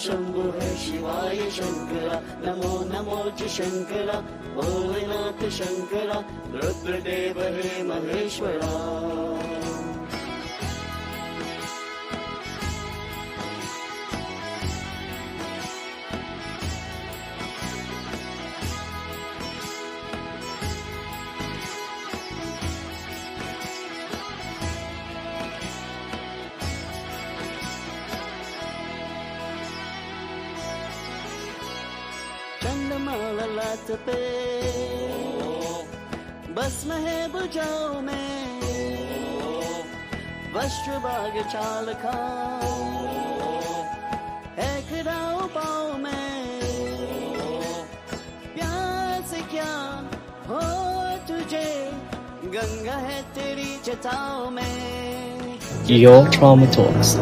शंभु है शिवाय शंकरा नमो नमो च शंकरा भोलेनाथ शंकरा रुद्रदेव हे महेश्वरा चंद्रमाला लात पे भस्म है बुझाओ में वस्त्र बाग चाल खा है खिलाओ पाओ में प्यार से क्या हो तुझे गंगा है तेरी जटाओं में Your Trauma Talks,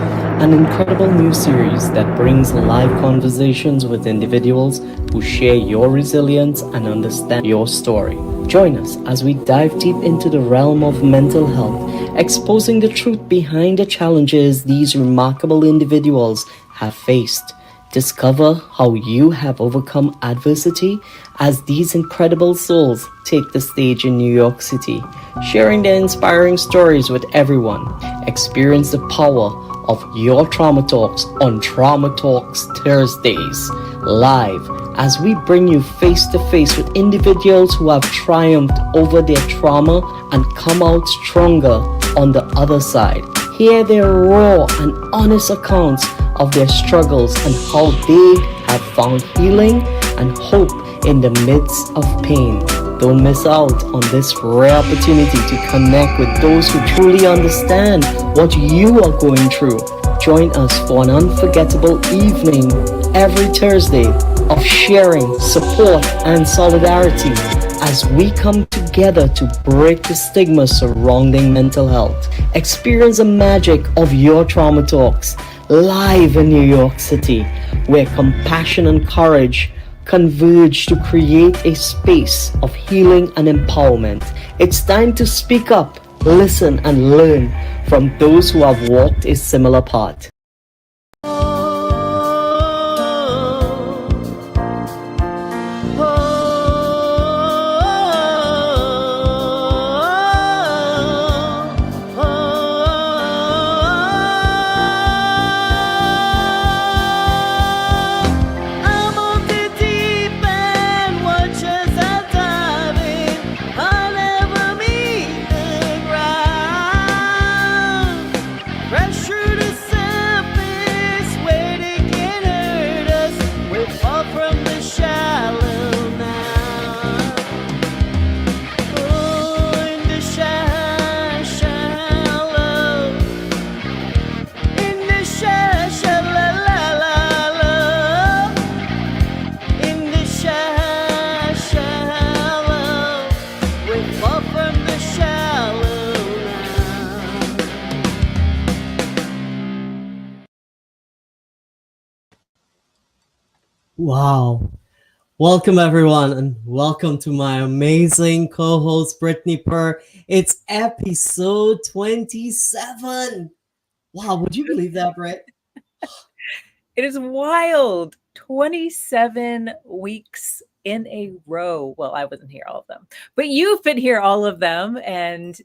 an incredible new series that brings live conversations with individuals who share your resilience and understand your story. Join us as we dive deep into the realm of mental health, exposing the truth behind the challenges these remarkable individuals have faced. Discover how you have overcome adversity as these incredible souls take the stage in New York City, sharing their inspiring stories with everyone. Experience the power of your Trauma Talks on Trauma Talks Thursdays, live as we bring you face to face with individuals who have triumphed over their trauma and come out stronger on the other side. Hear their raw and honest accounts of their struggles and how they have found healing and hope in the midst of pain. Don't miss out on this rare opportunity to connect with those who truly understand what you are going through. Join us for an unforgettable evening every Thursday of sharing, support, and solidarity as we come together to break the stigma surrounding mental health. Experience the magic of your Trauma Talks live in New York City, where compassion and courage converge to create a space of healing and empowerment. It's time to speak up, listen, and learn from those who have walked a similar path. Wow. Welcome, everyone, and welcome to my amazing co-host, Brittany Purr. It's episode 27. Wow, would you believe that, Britt? It is wild. 27 weeks in a row. Well, I wasn't here all of them, but you've been here all of them. And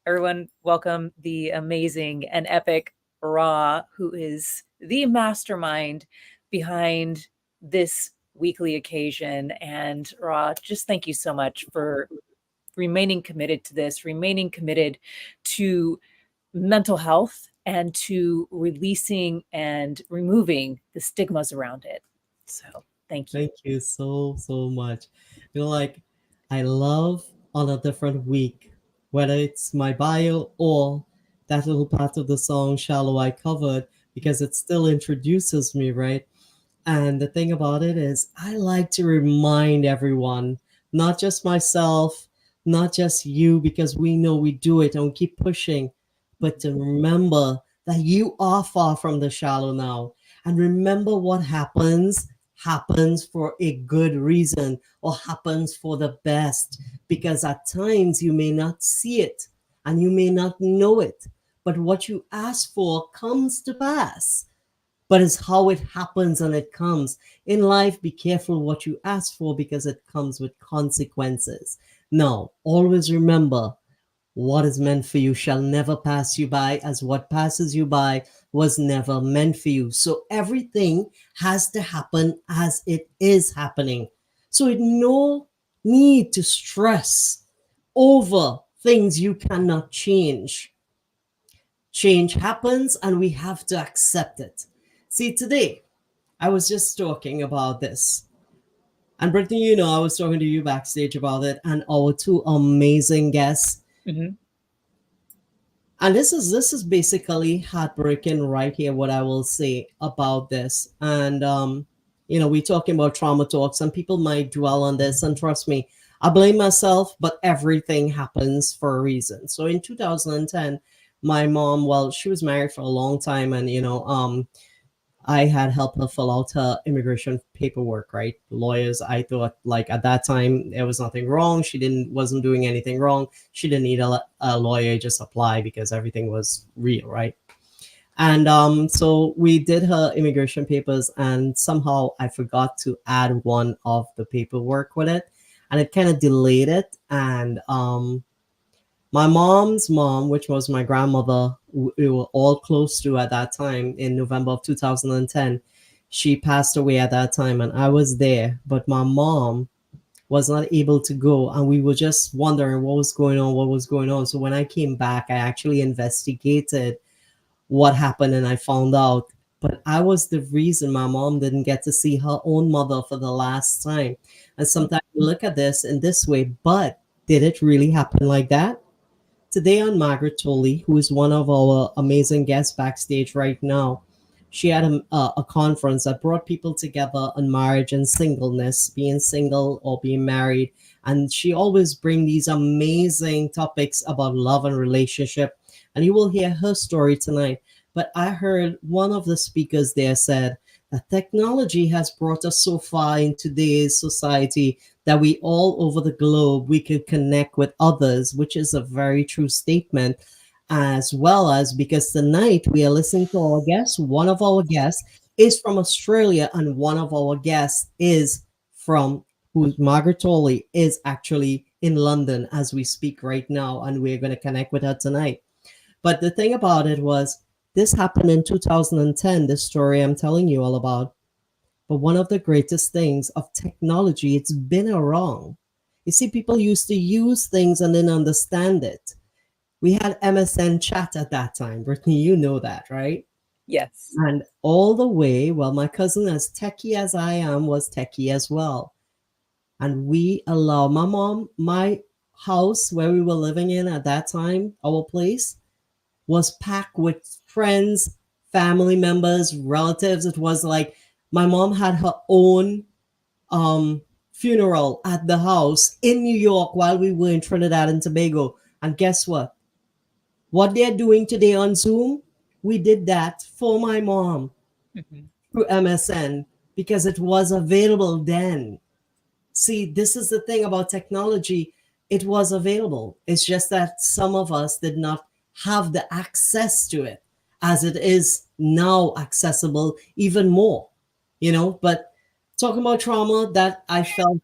everyone, welcome the amazing and epic Ra, who is the mastermind behind this weekly occasion. And Ra, just thank you so much for remaining committed to this, remaining committed to mental health and to releasing and removing the stigmas around it. So thank you. Thank you so much. Like, I love on a different week, whether it's my bio or that little part of the song Shallow I covered, because it still introduces me, right? And the thing about it is, I like to remind everyone, not just myself, not just you, because we know we do it and we keep pushing, but to remember that you are far from the shallow now. And remember, what happens for a good reason, or happens for the best, because at times you may not see it and you may not know it, but what you ask for comes to pass. but it's how it happens and it comes. In life, be careful what you ask for because it comes with consequences. Now, always remember, what is meant for you shall never pass you by, as what passes you by was never meant for you. So everything has to happen as it is happening. So it no need to stress over things you cannot change. Change happens and we have to accept it. See, today I was just talking about this. And Brittany, you know, I was talking to you backstage about it and our two amazing guests. Mhm. And this is basically heartbreaking right here, what I will say about this. And you know, we're talking about trauma talks, and people might dwell on this. And trust me, I blame myself, but everything happens for a reason. So in 2010, my mom, well, she was married for a long time, and you know, I had helped her fill out her immigration paperwork, right? Lawyers, I thought like at that time there was nothing wrong. She wasn't doing anything wrong. She didn't need a lawyer, just apply because everything was real, right? And so we did her immigration papers, and somehow I forgot to add one of the paperwork with it, and it kind of delayed it. And my mom's mom, which was my grandmother, we were all close to at that time in November of 2010. She passed away at that time, and I was there, but my mom was not able to go. And we were just wondering what was going on, what was going on. So when I came back, I actually investigated what happened and I found out. But I was the reason my mom didn't get to see her own mother for the last time. And sometimes we look at this in this way, but did it really happen like that? Today on Margaret Thorli, who is one of our amazing guests backstage right now, she had a conference that brought people together on marriage and singleness, being single or being married. And she always brings these amazing topics about love and relationship. And you will hear her story tonight. But I heard one of the speakers there said that technology has brought us so far in today's society that we all over the globe, we could connect with others, which is a very true statement, as well as because tonight we are listening to our guests. One of our guests is from Australia, and one of our guests is from, who's Margaret Thorli, is actually in London as we speak right now, and we're going to connect with her tonight. But the thing about it was, this happened in 2010, this story I'm telling you all about. But one of the greatest things of technology, it's been around. You see, people used to use things and then understand it. We had MSN chat at that time. Brittany, you know that, right? Yes. And all the way, well, my cousin, as techie as I am, was techie as well. And we allow my mom, my house where we were living in at that time, our place, was packed with friends, family members, relatives. It was like my mom had her own funeral at the house in New York while we were in Trinidad and Tobago. And guess what? What they're doing today on Zoom, we did that for my mom through MSN because it was available then. See, this is the thing about technology. It was available. It's just that some of us did not have the access to it as it is now accessible even more, you know. But talking about trauma, that I felt,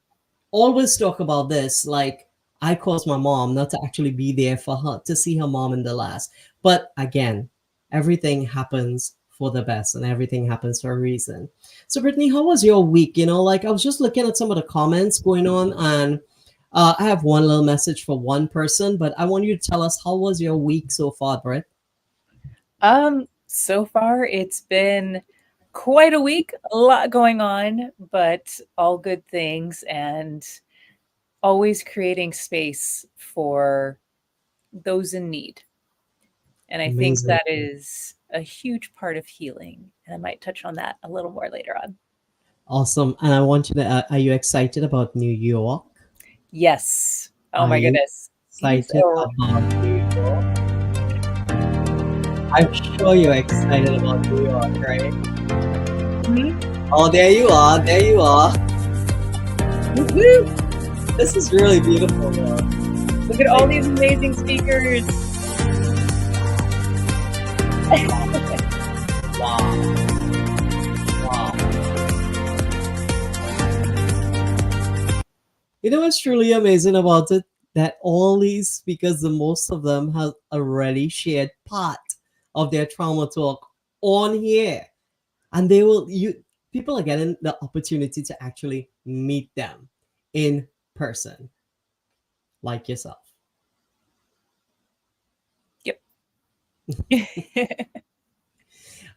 always talk about this, like I caused my mom not to actually be there for her, to see her mom in the last. But again, everything happens for the best and everything happens for a reason. So Brittany, how was your week? You know, like I was just looking at some of the comments going on, and I have one little message for one person, but I want you to tell us, how was your week so far, Britt? So far it's been quite a week, a lot going on, but all good things, and always creating space for those in need. And I think Amazing. that is a huge part of healing. And I might touch on that a little more later on. Awesome. And I want you to, are you excited about New York? Yes. Oh Are my you goodness. excited about New York? I'm sure you're excited about New York, right? Oh, there you are. There you are. Woo-hoo. This is really beautiful, though. Look at all these amazing speakers. Wow. You know what's truly amazing about it? That all these speakers, the most of them have already shared part of their trauma talk on here. And they will you people are getting the opportunity to actually meet them in person, like yourself. Yep.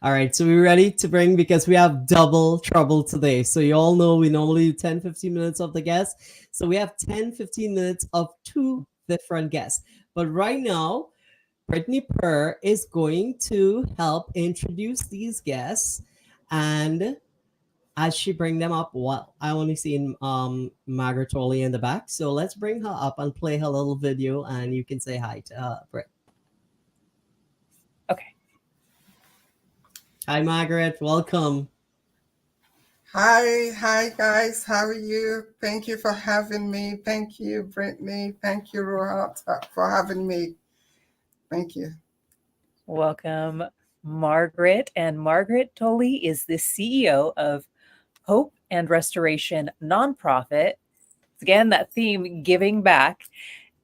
All right, so we're ready to bring because we have double trouble today. So you all know we normally do 10-15 minutes of the guest. So we have 10-15 minutes of two different guests. But right now, Brittany Purr is going to help introduce these guests. And as she bring them up, well, I only seen Margaret Thorli in the back. So let's bring her up and play her little video and you can say hi to her, Britt. Okay. Hi, Margaret. Welcome. Hi guys, how are you? Thank you for having me. Thank you, Brittany. Thank you, Rohat, for having me. Thank you. Welcome, Margaret. And Margaret Thorli is the CEO of Hope and Restoration nonprofit. Again, that theme, giving back,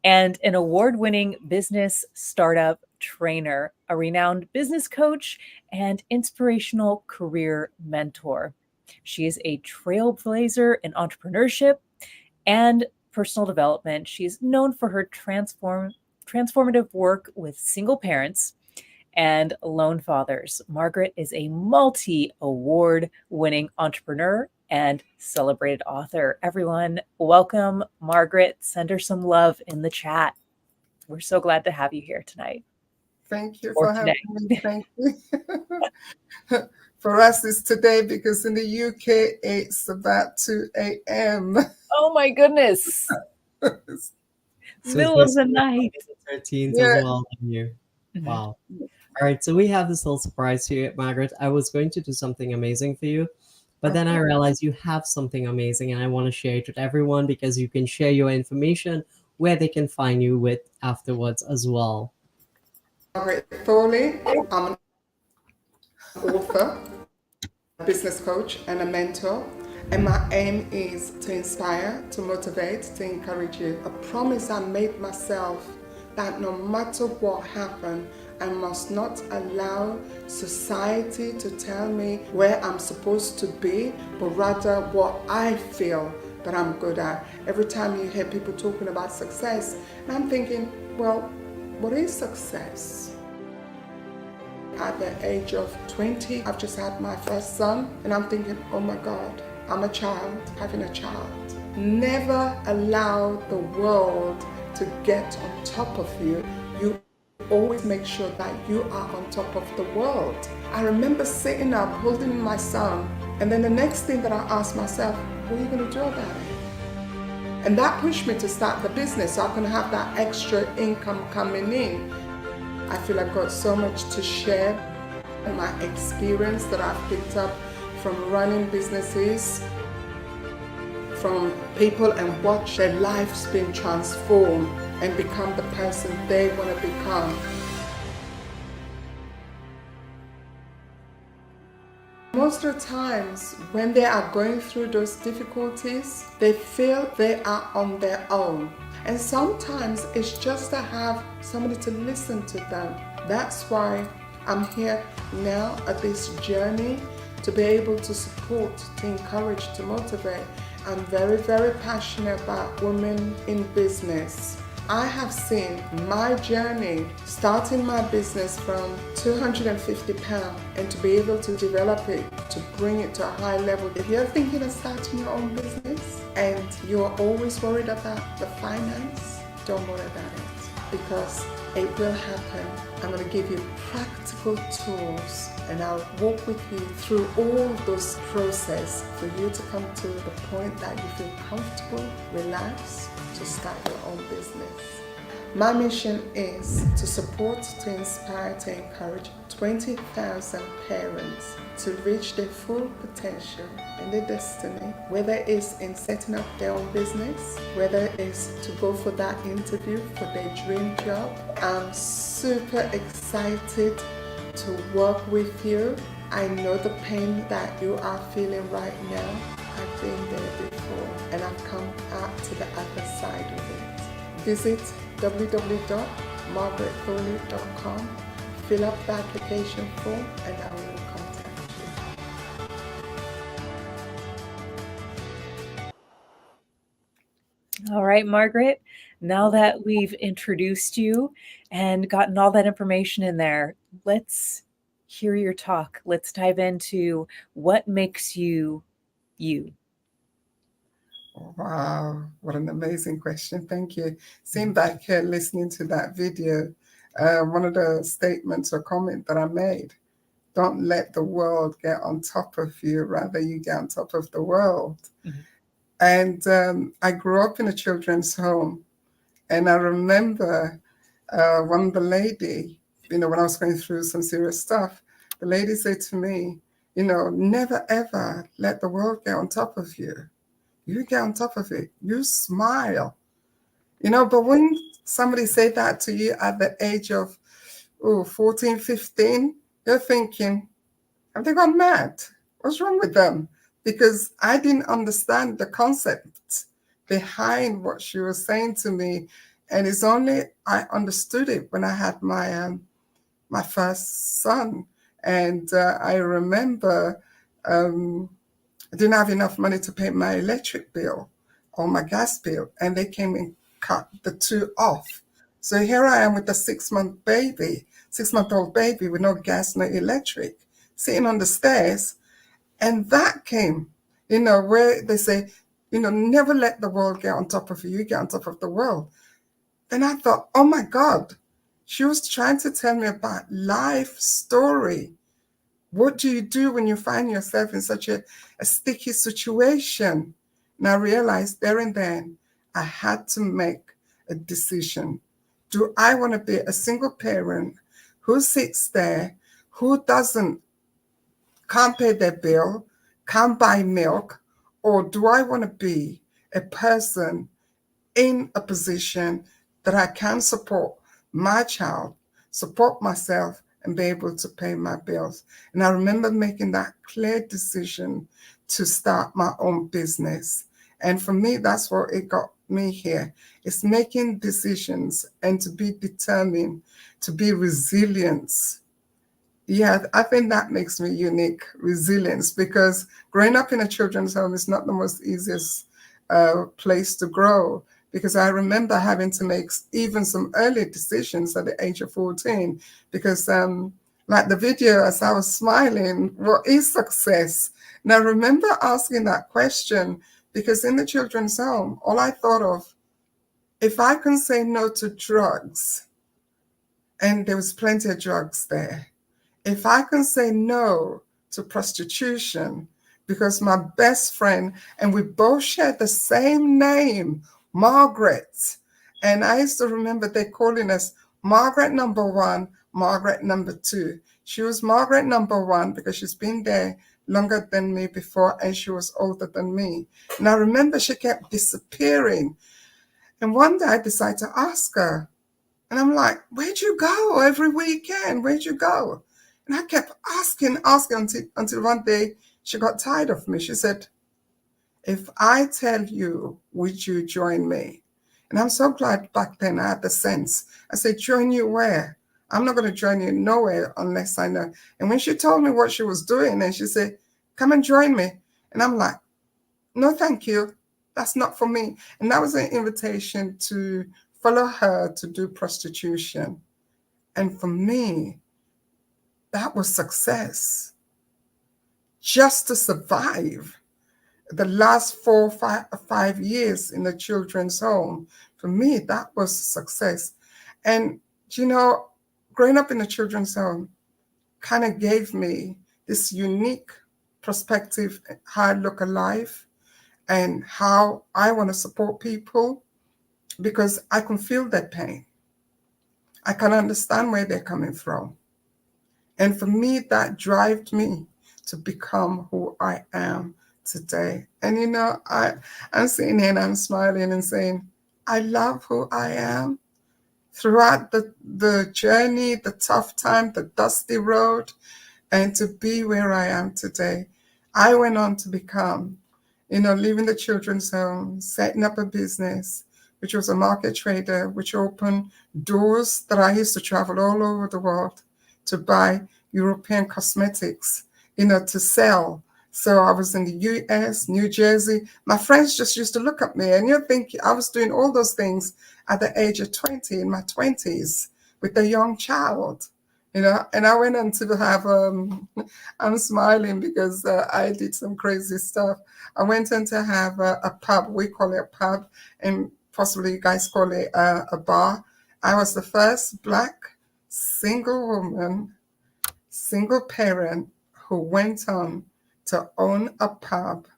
and an award-winning business startup trainer, a renowned business coach, and inspirational career mentor. She is a trailblazer in entrepreneurship and personal development. She is known for her transformative work with single parents and lone fathers. Margaret is a multi-award winning entrepreneur and celebrated author. Everyone, welcome Margaret. Send her some love in the chat. We're so glad to have you here tonight. Thank you Or for having me. Thank you. For us, it's today because in the UK, it's about 2 a.m. Oh my goodness. So Middle of the night. 13th Yeah. as well. Here. Wow. All right, so we have this little surprise here, Margaret. I was going to do something amazing for you, but then I realized you have something amazing and I want to share it with everyone because you can share your information where they can find you with afterwards as well. Margaret Thorli. I'm an author, a business coach, and a mentor. And my aim is to inspire, to motivate, to encourage you. A promise I made myself that no matter what happened, I must not allow society to tell me where I'm supposed to be, but rather what I feel that I'm good at. Every time you hear people talking about success, I'm thinking, well, what is success? At the age of 20, I've just had my first son, and I'm thinking, oh my God, I'm a child, having a child. Never allow the world to get on top of you. You always make sure that you are on top of the world. I remember sitting up, holding my son, and then the next thing that I asked myself, what are you going to do about it? And that pushed me to start the business so I can have that extra income coming in. I feel I've got so much to share, and my experience that I've picked up from running businesses, from people, and watch their lives being transformed and become the person they want to become. Most of the times when they are going through those difficulties, they feel they are on their own. And sometimes it's just to have somebody to listen to them. That's why I'm here now at this journey, to be able to support, to encourage, to motivate. I'm very, very passionate about women in business. I have seen my journey starting my business from 250 pounds and to be able to develop it, to bring it to a high level. If you're thinking of starting your own business and you're always worried about the finance, don't worry about it, because it will happen. I'm going to give you practical tools and I'll walk with you through all those process for you to come to the point that you feel comfortable, relaxed, to start your own business. My mission is to support, to inspire, to encourage 20,000 parents to reach their full potential and their destiny, whether it's in setting up their own business, whether it's to go for that interview for their dream job. I'm super excited to work with you. I know the pain that you are feeling right now. I've been there before and I've come out to the other side of it. Visit www.margaretthorli.com, fill up the application form, and I will contact you. All right, Margaret, now that we've introduced you and gotten all that information in there, let's hear your talk. Let's dive into what makes you you. Wow, what an amazing question. Thank you. Sitting back here listening to that video, one of the statements or comment that I made, don't let the world get on top of you, rather you get on top of the world. Mm-hmm. And I grew up in a children's home, and I remember one of the lady, when I was going through some serious stuff, the lady said to me, never ever let the world get on top of you. You get on top of it. You smile. But when somebody said that to you at the age of 14, 15, you're thinking, have they gone mad? What's wrong with them? Because I didn't understand the concept behind what she was saying to me. And it's only I understood it when I had my my first son. And I remember I didn't have enough money to pay my electric bill or my gas bill, and they came and cut the two off. So here I am with a 6-month-old baby with no gas, no electric, sitting on the stairs. And that came, where they say, never let the world get on top of you, you get on top of the world. Then I thought, oh my God, she was trying to tell me about life story. What do you do when you find yourself in such a sticky situation? And I realized there and then I had to make a decision. Do I want to be a single parent who sits there, who can't pay their bill, can't buy milk, or do I want to be a person in a position that I can support my child, support myself, and be able to pay my bills? And I remember making that clear decision to start my own business. And for me, that's what it got me here. It's making decisions and to be determined, to be resilient. Yeah, I think that makes me unique, resilience, because growing up in a children's home is not the most easiest place to grow. Because I remember having to make even some early decisions at the age of 14, because like the video, as I was smiling, what is success? And I remember asking that question because in the children's home, all I thought of, if I can say no to drugs, and there was plenty of drugs there, if I can say no to prostitution, because my best friend, and we both shared the same name, Margaret. And I used to remember they calling us Margaret number 1, Margaret number 2. She was Margaret number 1 because she's been there longer than me before, and she was older than me. And I remember she kept disappearing. And one day I decided to ask her. And I'm like, where'd you go every weekend? Where'd you go? And I kept asking until one day she got tired of me. She said, if I tell you, would you join me? And I'm so glad back then I had the sense. I said, join you where? I'm not going to join you nowhere unless I know. And when she told me what she was doing, and she said, come and join me. And I'm like, no, thank you. That's not for me. And that was an invitation to follow her to do prostitution. And for me, that was success. Just to survive the last 4 or 5 years in the children's home, for me, that was success. And, growing up in the children's home kind of gave me this unique perspective, how I look at life and how I want to support people, because I can feel their pain. I can understand where they're coming from. And for me, that drove me to become who I am today. And, I'm sitting here and I'm smiling and saying, I love who I am. Throughout the journey, the tough time, the dusty road, and to be where I am today, I went on to become, leaving the children's home, setting up a business, which was a market trader, which opened doors that I used to travel all over the world to buy European cosmetics, to sell. So I was in the US, New Jersey. My friends just used to look at me, and you'd think I was doing all those things at the age of 20, in my 20s, with a young child. And I went on to have, I'm smiling because I did some crazy stuff. I went on to have a pub, we call it a pub, and possibly you guys call it a bar. I was the first Black single woman, single parent who went on to own a pub.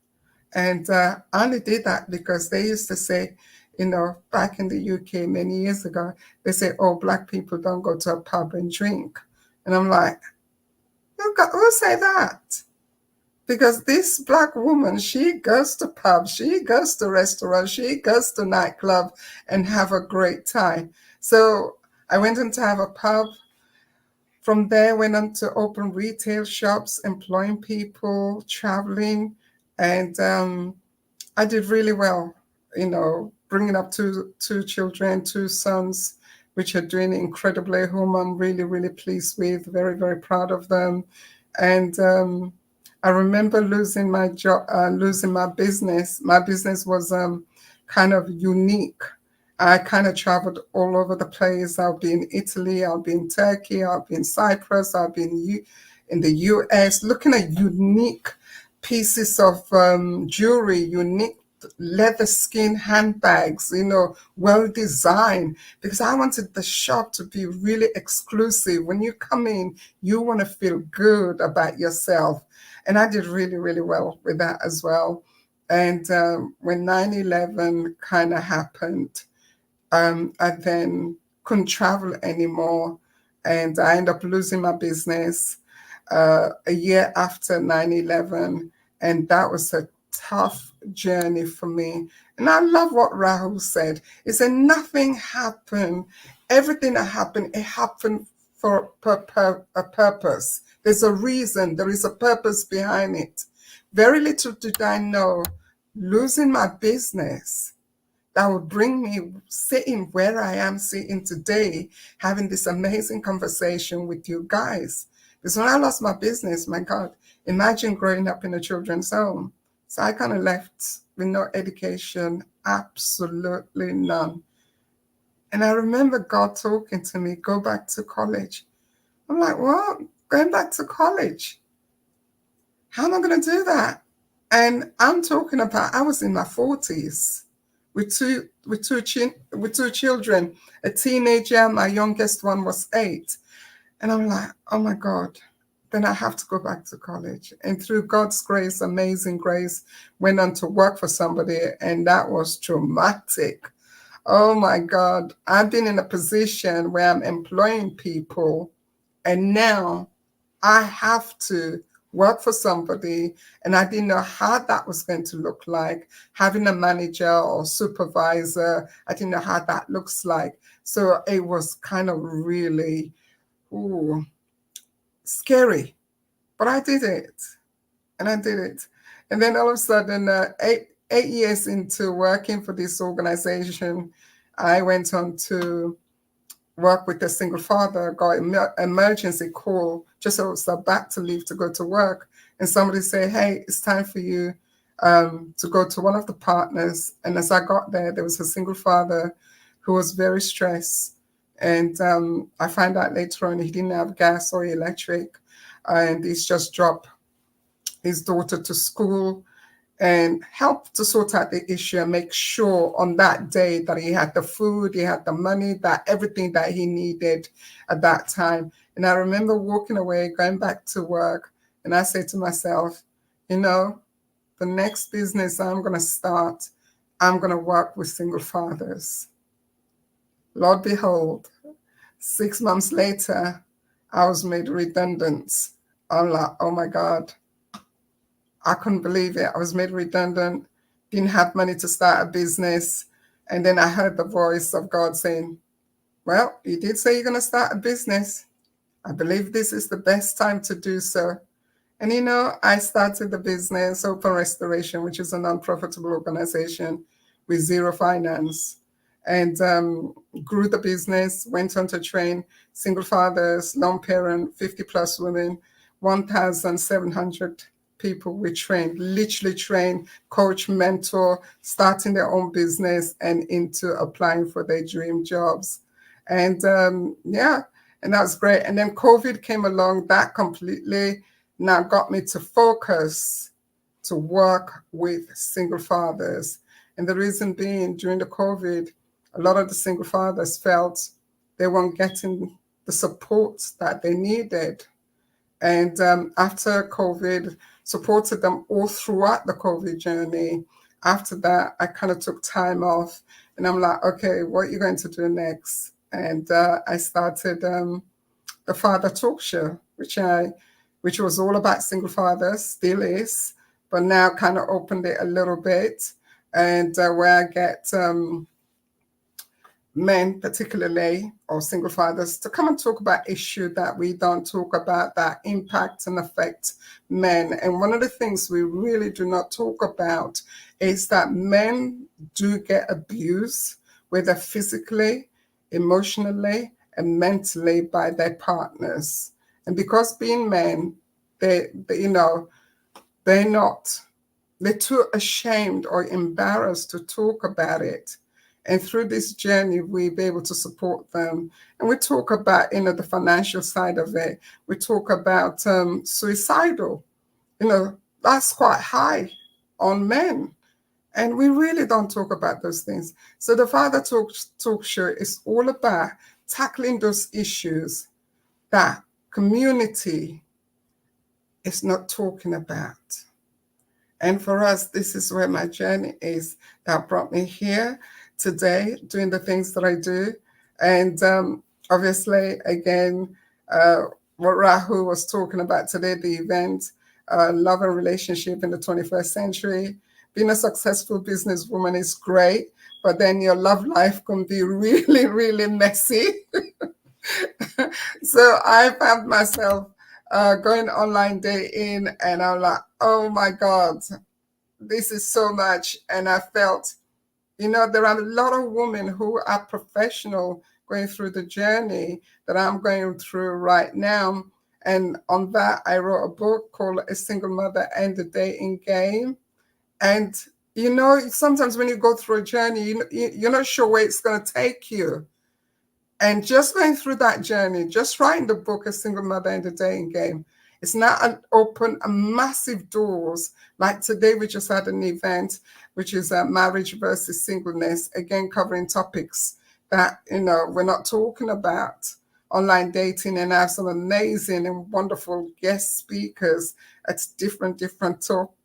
And I only did that because they used to say, back in the UK many years ago, they say, oh, Black people don't go to a pub and drink. And I'm like, who say that? Because this Black woman, she goes to pubs, she goes to restaurants, she goes to nightclub and have a great time. So I went on to have a pub. From there, went on to open retail shops, employing people, traveling, and I did really well, bringing up two children, two sons, which are doing incredibly, whom I'm really, really pleased with, very, very proud of them. And I remember losing my job, losing my business. My business was kind of unique. I kind of traveled all over the place. I'll be in Italy, I'll be in Turkey, I'll be in Cyprus, I'll be in the US, looking at unique pieces of jewelry, unique leather skin handbags, well designed, because I wanted the shop to be really exclusive. When you come in, you want to feel good about yourself. And I did really, really well with that as well. And when 9/11 kind of happened, I then couldn't travel anymore, and I ended up losing my business a year after 9/11, and that was a tough journey for me. And I love what Rahul said. He said, nothing happened. Everything that happened, it happened for a purpose. There's a reason. There is a purpose behind it. Very little did I know, losing my business, that would bring me sitting where I am sitting today, having this amazing conversation with you guys. Because when I lost my business, my God, imagine growing up in a children's home. So I kind of left with no education, absolutely none. And I remember God talking to me, go back to college. I'm like, what? Going back to college? How am I going to do that? And I'm talking about, I was in my 40s. With two children, a teenager, my youngest one was 8. And I'm like, oh my God, then I have to go back to college. And through God's grace, amazing grace, went on to work for somebody, and that was traumatic. Oh my God, I've been in a position where I'm employing people, and now I have to work for somebody, and I didn't know how that was going to look like. Having a manager or supervisor, I didn't know how that looks like. So it was kind of really scary, but I did it, and I did it. And then all of a sudden, 8 years into working for this organization, I went on to work with a single father, got an emergency call, just I was about to leave to go to work. And somebody said, hey, it's time for you to go to one of the partners. And as I got there, there was a single father who was very stressed. And I found out later on he didn't have gas or electric. And he's just dropped his daughter to school and help to sort out the issue and make sure on that day that he had the food, he had the money, that everything that he needed at that time. And I remember walking away, going back to work, and I said to myself, the next business I'm going to start, I'm going to work with single fathers. Lord behold, 6 months later, I was made redundant. I'm like, oh my God. I couldn't believe it. I was made redundant, didn't have money to start a business. And then I heard the voice of God saying, well, you did say you're going to start a business. I believe this is the best time to do so. And I started the business Open Restoration, which is a non-profitable organization with zero finance, and grew the business, went on to train single fathers, lone parent, 50 plus women, 1,700 people we trained, literally trained, coach, mentor, starting their own business and into applying for their dream jobs. And yeah, and that was great. And then COVID came along, that completely now got me to focus to work with single fathers. And the reason being, during the COVID, a lot of the single fathers felt they weren't getting the support that they needed. And after COVID, supported them all throughout the COVID journey. After that, I kind of took time off, and I'm like, okay, what are you going to do next? And I started the Father Talk Show, which was all about single fathers, still is, but now kind of opened it a little bit, and where I get men particularly, or single fathers, to come and talk about issues that we don't talk about that impact and affect men. And one of the things we really do not talk about is that men do get abused, whether physically, emotionally, and mentally by their partners. And because being men, they're too ashamed or embarrassed to talk about it. And through this journey, we'll be able to support them. And we talk about, the financial side of it. We talk about suicidal. That's quite high on men. And we really don't talk about those things. So the Father Talk Show is all about tackling those issues that community is not talking about. And for us, this is where my journey is that brought me here today, doing the things that I do. And obviously, again, what Rahul was talking about today, the event, love and relationship in the 21st century. Being a successful businesswoman is great, but then your love life can be really, really messy. So I found myself going online day in, and I'm like, oh my God, this is so much. And I felt, there are a lot of women who are professional going through the journey that I'm going through right now. And on that, I wrote a book called A Single Mother and the Dating Game. And, sometimes when you go through a journey, you're not sure where it's going to take you. And just going through that journey, just writing the book, A Single Mother and the Dating Game, it's now opened massive doors. Like today, we just had an event, which is marriage versus singleness, again, covering topics that, we're not talking about. Online dating, and I have some amazing and wonderful guest speakers at different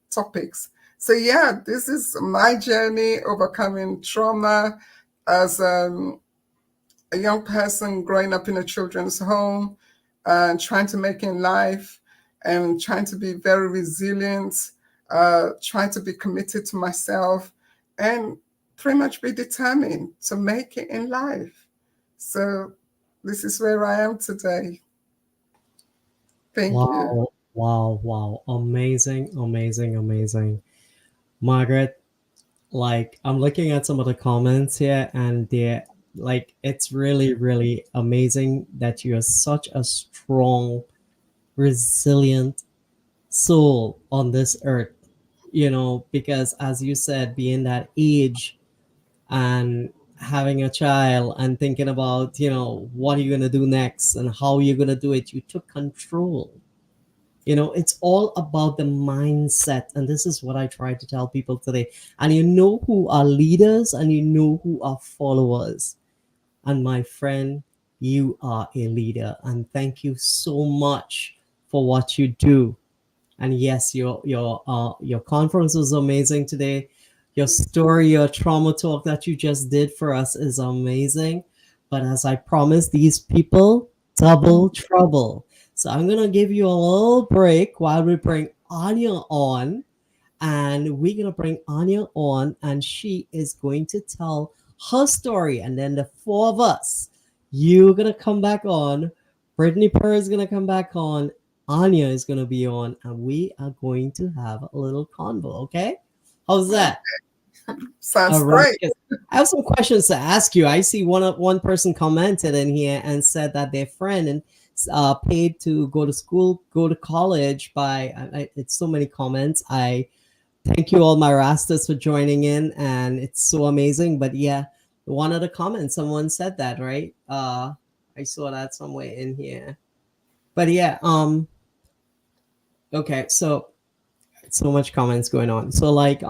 topics. So yeah, this is my journey overcoming trauma as a young person growing up in a children's home and trying to make it in life and trying to be very resilient, trying to be committed to myself and pretty much be determined to make it in life. So this is where I am today. Thank you. Wow. Amazing. Margaret, like I'm looking at some of the comments here, and they're like, it's really, really amazing that you're such a strong, resilient soul on this earth, because as you said, being that age and having a child and thinking about, what are you going to do next and how you're going to do it, you took control. It's all about the mindset. And this is what I try to tell people today. And who are leaders and who are followers. And my friend, you are a leader. And thank you so much for what you do. And yes, your conference was amazing today. Your story, your trauma talk that you just did for us is amazing. But as I promised these people, double trouble. So I'm going to give you a little break while we bring Anja on. And we're going to bring Anja on, and she is going to tell her story. And then the four of us, you're going to come back on. Brittany Purr is going to come back on. Anya is going to be on, and we are going to have a little convo. Okay, how's that? Sounds All right. great. 'Cause I have some questions to ask you. I see one person commented in here and said that their friend and paid to go to school, go to college by. It's so many comments. I thank you all my rastas for joining in, and it's so amazing. But yeah, one of the comments, someone said that, right? I saw that somewhere in here. But yeah, okay, so much comments going on. So like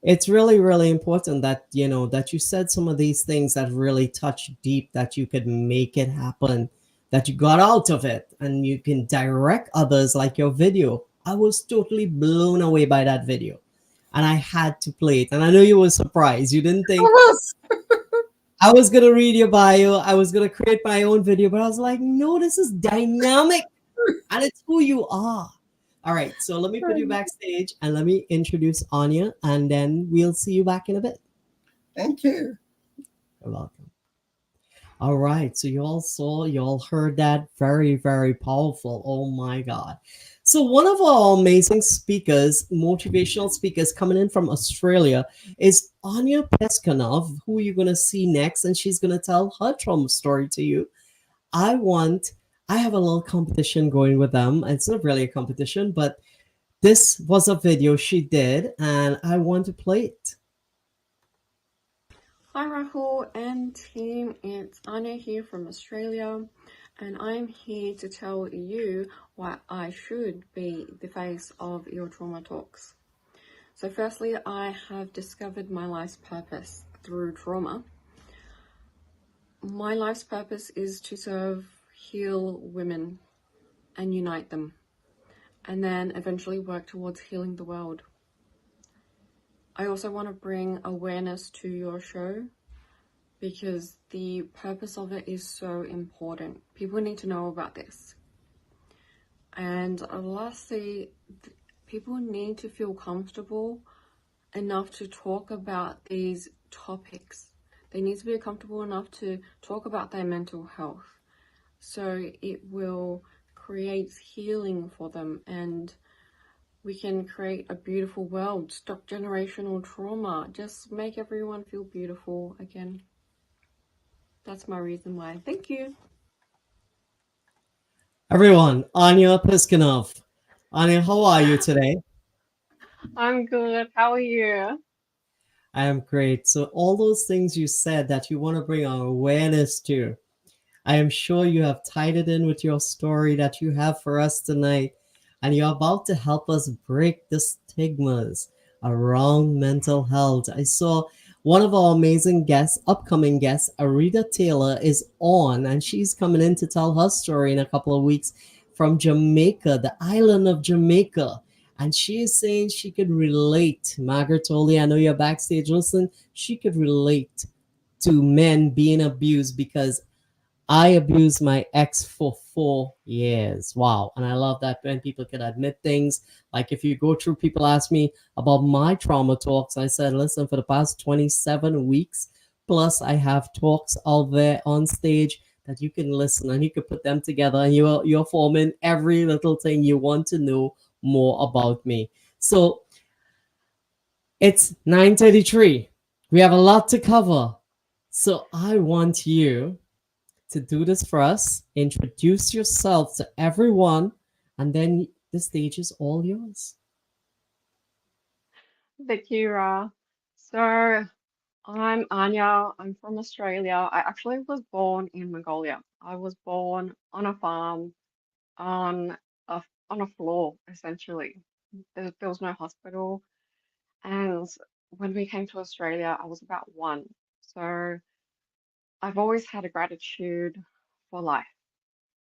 it's really really important that that you said some of these things that really touch deep, that you could make it happen, that you got out of it and you can direct others, like your video. I was totally blown away by that video, and I had to play it. And I know you were surprised. You didn't think Yes. I was gonna read your bio, I was gonna create my own video, but I was like, no, this is dynamic and it's who you are. All right, so let me put you backstage and let me introduce Anya, and then we'll see you back in a bit. Thank you. You're welcome. All right, so you all heard that. Very, very powerful. Oh my God. So, one of our amazing speakers, motivational speakers coming in from Australia, is Anja Pisckunov, who you're going to see next, and she's going to tell her trauma story to you. I want, I have a little competition going with them. It's not really a competition, but this was a video she did, and I want to play it. Hi Rahul and team, it's Anya here from Australia, and I'm here to tell you why I should be the face of your trauma talks. So firstly, I have discovered my life's purpose through trauma. My life's purpose is to serve, heal women and unite them, and then eventually work towards healing the world. I also want to bring awareness to your show, because the purpose of it is so important. People need to know about this. And lastly, people need to feel comfortable enough to talk about these topics. They need to be comfortable enough to talk about their mental health. So it will create healing for them, and we can create a beautiful world, stop generational trauma, just make everyone feel beautiful again. That's my reason why. Thank you. Everyone, Anja Pisckunov. Anya, how are you today? I'm good. How are you? I am great. So, all those things you said that you want to bring our awareness to, I am sure you have tied it in with your story that you have for us tonight. And you're about to help us break the stigmas around mental health. I saw one of our amazing guests, upcoming guests, Arita Taylor, is on, and she's coming in to tell her story in a couple of weeks from Jamaica, the island of Jamaica. And she is saying she could relate. Margaret Thorli, I know you're backstage. Listen, she could relate to men being abused because I abused my ex for 4 years. Wow. And I love that when people can admit things. Like if you go through, people ask me about my trauma talks. I said, listen, for the past 27 weeks, plus I have talks out there on stage that you can listen and you can put them together, and you're forming every little thing you want to know more about me. So it's 9:33. We have a lot to cover. So I want you to do this for us. Introduce yourself to everyone, and then the stage is all yours. Thank you, Ra. So I'm Anya. I'm from Australia. I actually was born in Mongolia. I was born on a farm, on on a floor, essentially. There was no hospital. And when we came to Australia, I was about one. So I've always had a gratitude for life,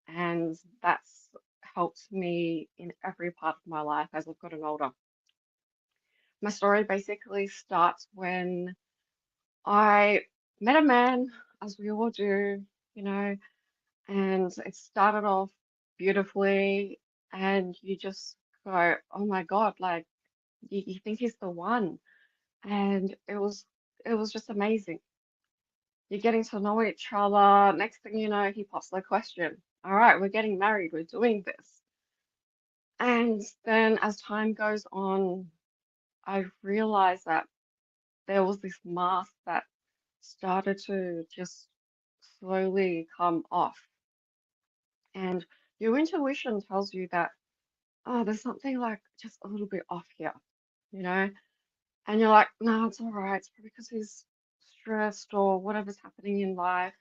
and that's helped me in every part of my life as I've gotten older. My story basically starts when I met a man, as we all do, you know, and it started off beautifully, and you just go, oh my God, like you think he's the one. And it was just amazing. You're getting to know each other. Next thing you know, he pops the question. All right, we're getting married, we're doing this. And then as time goes on, I realized that there was this mask that started to just slowly come off. And your intuition tells you that, oh, there's something like just a little bit off here, you know? And you're like, no, it's all right. It's probably because he's stressed or whatever's happening in life,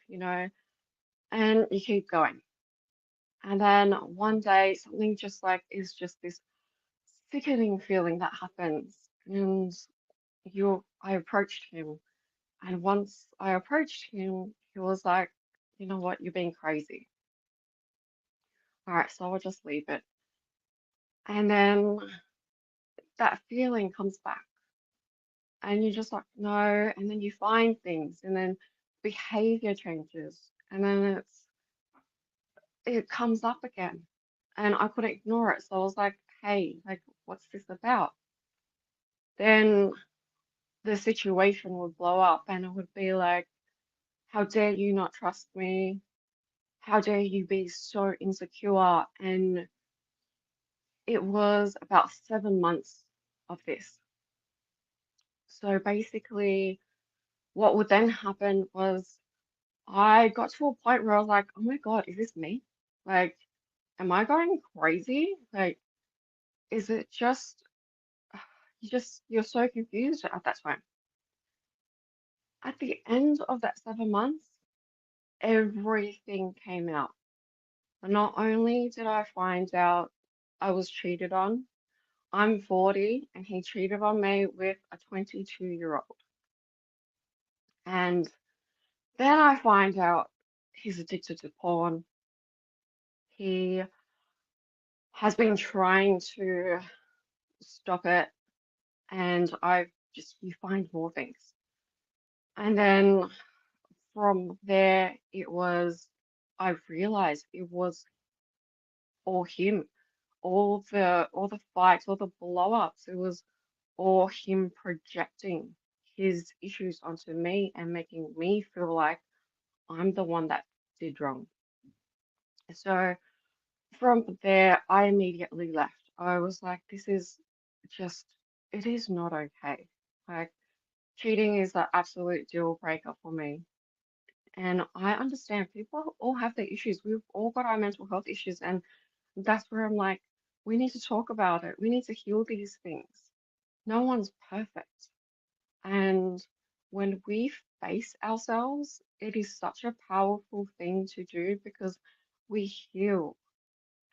and you keep going. And then one day something just like is just this sickening feeling that happens. And I approached him. And once I approached him, he was like, you know what, you're being crazy. All right, so I'll just leave it. And then that feeling comes back. And you're just like, no. And then you find things, and then behavior changes. And then it comes up again. And I couldn't ignore it. So I was like, hey, like, what's this about? Then the situation would blow up, and it would be like, how dare you not trust me? How dare you be so insecure? And it was about 7 months of this. So basically, what would then happen was I got to a point where I was like, oh my God, is this me? Like, am I going crazy? Like, is it just, you're so confused at that time. At the end of that 7 months, everything came out. Not only did I find out I was cheated on, I'm 40 and he cheated on me with a 22-year-old. And then I find out he's addicted to porn. He has been trying to stop it, and you find more things. And then from there, I realized it was all him, all the fights, all the blow-ups. It was all him projecting his issues onto me and making me feel like I'm the one that did wrong. So from there, I immediately left. I was like, this is just, it is not okay. Like, cheating is the absolute deal breaker for me. And I understand people all have their issues. We've all got our mental health issues. And that's where I'm like, we need to talk about it. We need to heal these things. No one's perfect. And when we face ourselves, it is such a powerful thing to do because we heal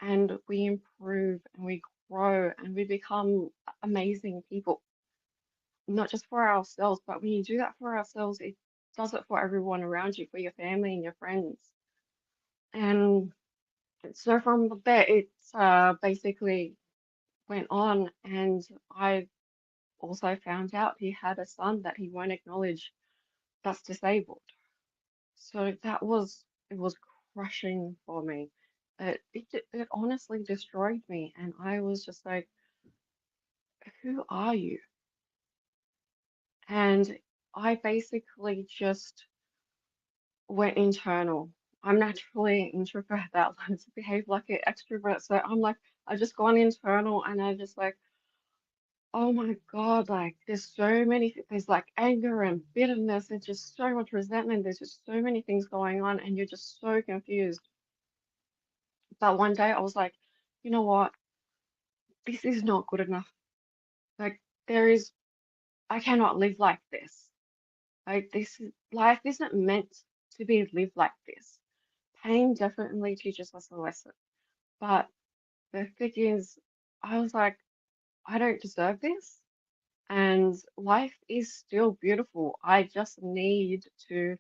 and we improve and we grow and we become amazing people, not just for ourselves, but when you do that for ourselves, it does it for everyone around you, for your family and your friends. And so from there, it basically went on, and I also found out he had a son that he won't acknowledge that's disabled. So it was crushing for me. It honestly destroyed me, and I was just like, who are you? And I basically just went internal. I'm naturally an introvert that likes to behave like an extrovert. So I'm like, I just gone internal and I just like, oh my God, like there's like anger and bitterness and just so much resentment. There's just so many things going on and you're just so confused. But one day I was like, you know what? This is not good enough. Like there is, I cannot live like this. Like life isn't meant to be lived like this. Pain definitely teaches us a lesson. But the thing is, I was like, I don't deserve this. And life is still beautiful. I just need to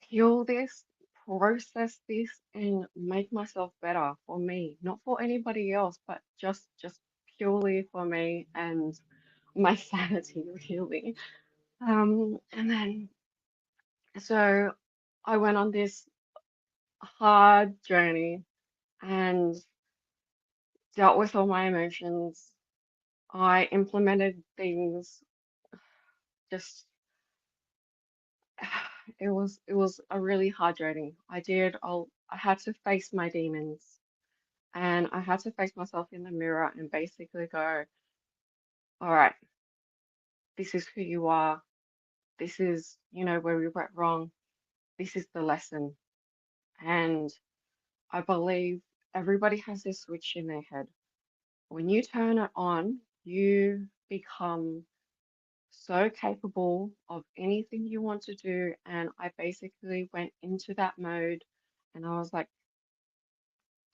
heal this, process this, and make myself better for me, not for anybody else, but just purely for me and my sanity, really. And then so I went on this hard journey and dealt with all my emotions. I implemented things, just it was a really hard journey. I had to face my demons. And I had to face myself in the mirror and basically go, all right, this is who you are. This is, where we went wrong. This is the lesson. And I believe everybody has this switch in their head. When you turn it on, you become so capable of anything you want to do. And I basically went into that mode and I was like,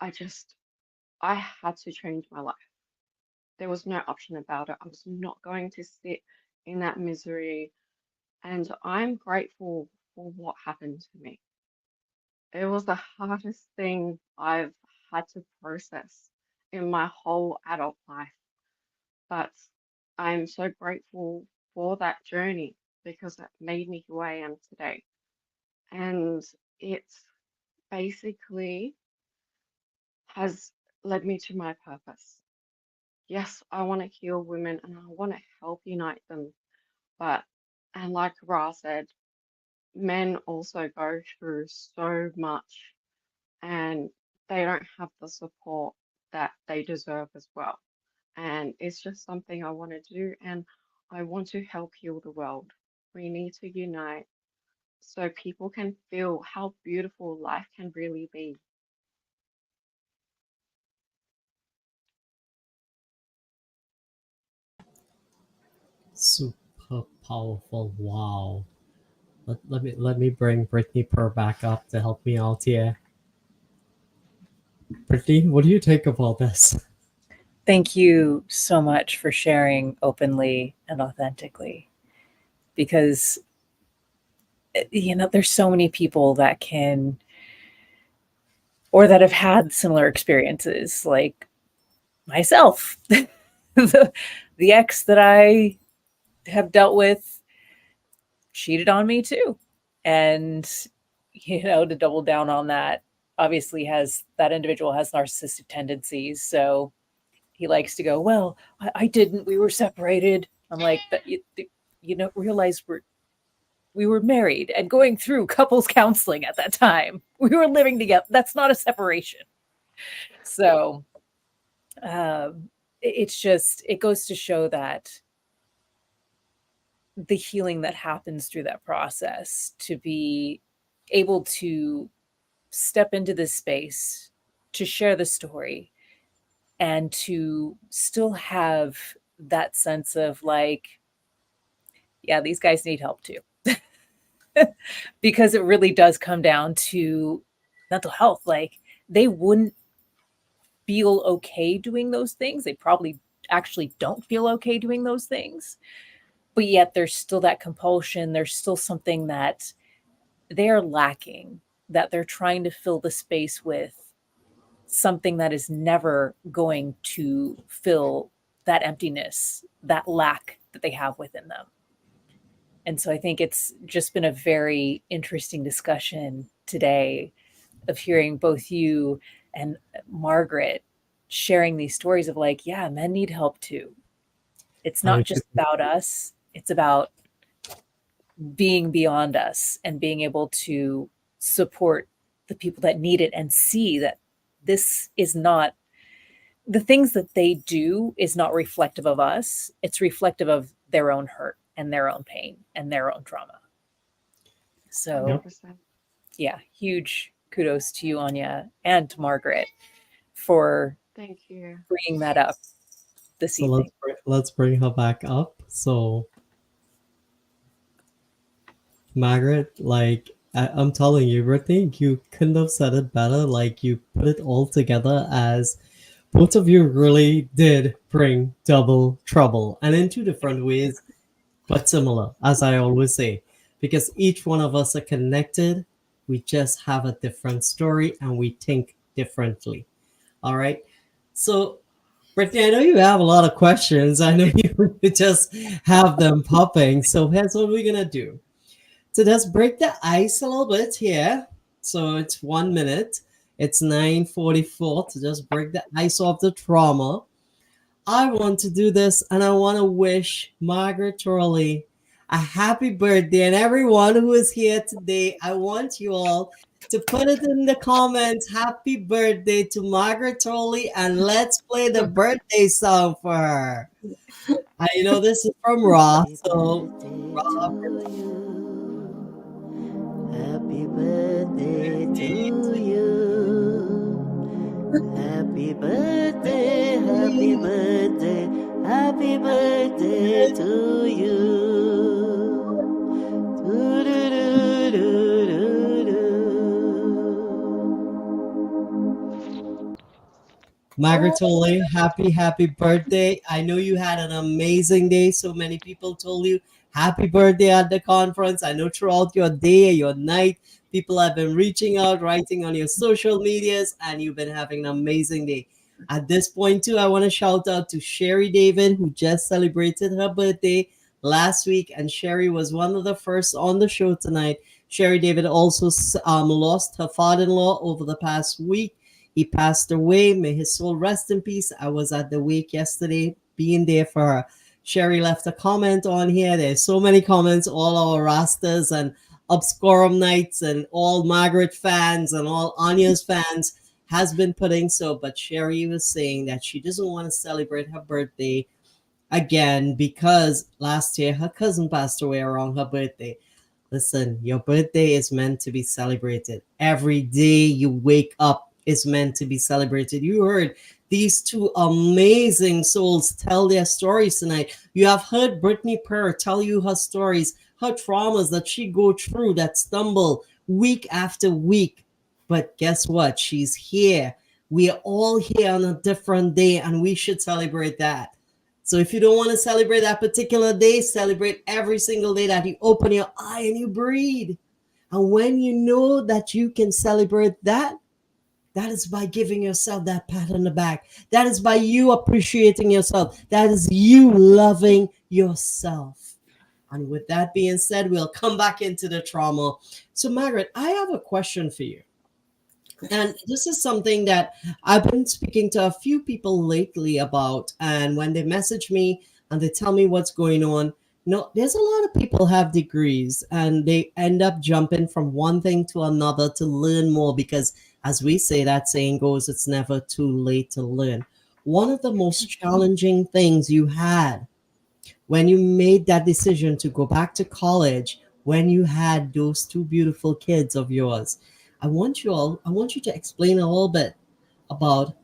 I had to change my life. There was no option about it. I was not going to sit in that misery. And I'm grateful for what happened to me. It was the hardest thing I've had to process in my whole adult life. But I'm so grateful for that journey because it made me who I am today. And it basically has led me to my purpose. Yes, I want to heal women and I want to help unite them. But, and like Ra said, men also go through so much and they don't have the support that they deserve as well. And it's just something I want to do, and I want to help heal the world. We need to unite so people can feel how beautiful life can really be. Super powerful. Wow. Let me bring Brittany Per back up to help me out here. Brittany, what do you think about this? Thank you so much for sharing openly and authentically, because there's so many people that can, or that have had similar experiences, like myself. The ex that I have dealt with cheated on me too. And, to double down on that, obviously that individual has narcissistic tendencies. So he likes to go, well, I didn't, we were separated. I'm like, but you don't realize we were married and going through couples counseling at that time. We were living together. That's not a separation. So it goes to show that the healing that happens through that process, to be able to step into this space, to share the story, and to still have that sense of like, yeah, these guys need help too. Because it really does come down to mental health. Like, they wouldn't feel okay doing those things. They probably actually don't feel okay doing those things. But yet there's still that compulsion. There's still something that they're lacking, that they're trying to fill the space with, something that is never going to fill that emptiness, that lack that they have within them. And so I think it's just been a very interesting discussion today of hearing both you and Margaret sharing these stories of like, yeah, men need help too. It's not just about us. It's about being beyond us and being able to support the people that need it and see that this is not, the things that they do is not reflective of us. It's reflective of their own hurt and their own pain and their own trauma. So 100%. yeah, huge kudos to you, Anja, and to Margaret for Thank you. bringing that up this So evening. let's bring her back up. So Margaret, like I'm telling you, Brittany, you couldn't have said it better. Like, you put it all together as both of you really did bring double trouble, and in two different ways, but similar, as I always say, because each one of us are connected. We just have a different story and we think differently. All right. So, Brittany, I know you have a lot of questions. I know you just have them popping. So here's what we're gonna do. So just break the ice a little bit here. So it's 1 minute. It's 9:44 to just break the ice off the trauma. I want to do this, and I want to wish Margaret Thorli a happy birthday. And everyone who is here today, I want you all to put it in the comments. Happy birthday to Margaret Thorli, and let's play the birthday song for her. I know this is from Ross, so Happy birthday to you. Happy birthday, happy birthday, happy birthday to you. Margaret Thorli, happy birthday. I know you had an amazing day. So many people told you happy birthday at the conference. I know throughout your day, your night, people have been reaching out, writing on your social medias, and you've been having an amazing day. At this point, too, I want to shout out to Sherry David, who just celebrated her birthday last week. And Sherry was one of the first on the show tonight. Sherry David also lost her father-in-law over the past week. He passed away. May his soul rest in peace. I was at the wake yesterday, being there for her. Sherry left a comment on here. There's so many comments, all our Rastas and Obscurum Knights and all Margaret fans and all Anya's fans has been putting so. But Sherry was saying that she doesn't want to celebrate her birthday again because last year her cousin passed away around her birthday. Listen, your birthday is meant to be celebrated. Every day you wake up is meant to be celebrated. You heard these two amazing souls tell their stories tonight. You have heard Brittany Purr tell you her stories, her traumas that she go through, that stumble week after week. But guess what? She's here. We are all here on a different day, and we should celebrate that. So if you don't want to celebrate that particular day, celebrate every single day that you open your eye and you breathe. And when you know that you can celebrate that, that is by giving yourself that pat on the back. That is by you appreciating yourself. That is you loving yourself. And with that being said, we'll come back into the trauma. So, Margaret, I have a question for you. And this is something that I've been speaking to a few people lately about. And when they message me and they tell me what's going on, there's a lot of people have degrees and they end up jumping from one thing to another to learn more because, as we say, that saying goes, it's never too late to learn. One of the most challenging things you had when you made that decision to go back to college, when you had those two beautiful kids of yours, I want you to explain a little bit about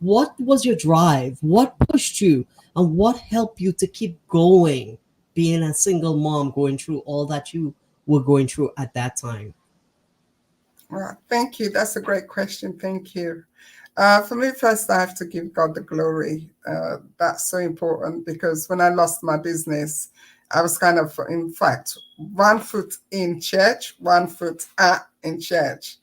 what was your drive, what pushed you, and what helped you to keep going, being a single mom, going through all that you were going through at that time. Well, thank you. That's a great question. Thank you. For me, first, I have to give God the glory. That's so important because when I lost my business, I was kind of, in fact, 1 foot in church, 1 foot out in church.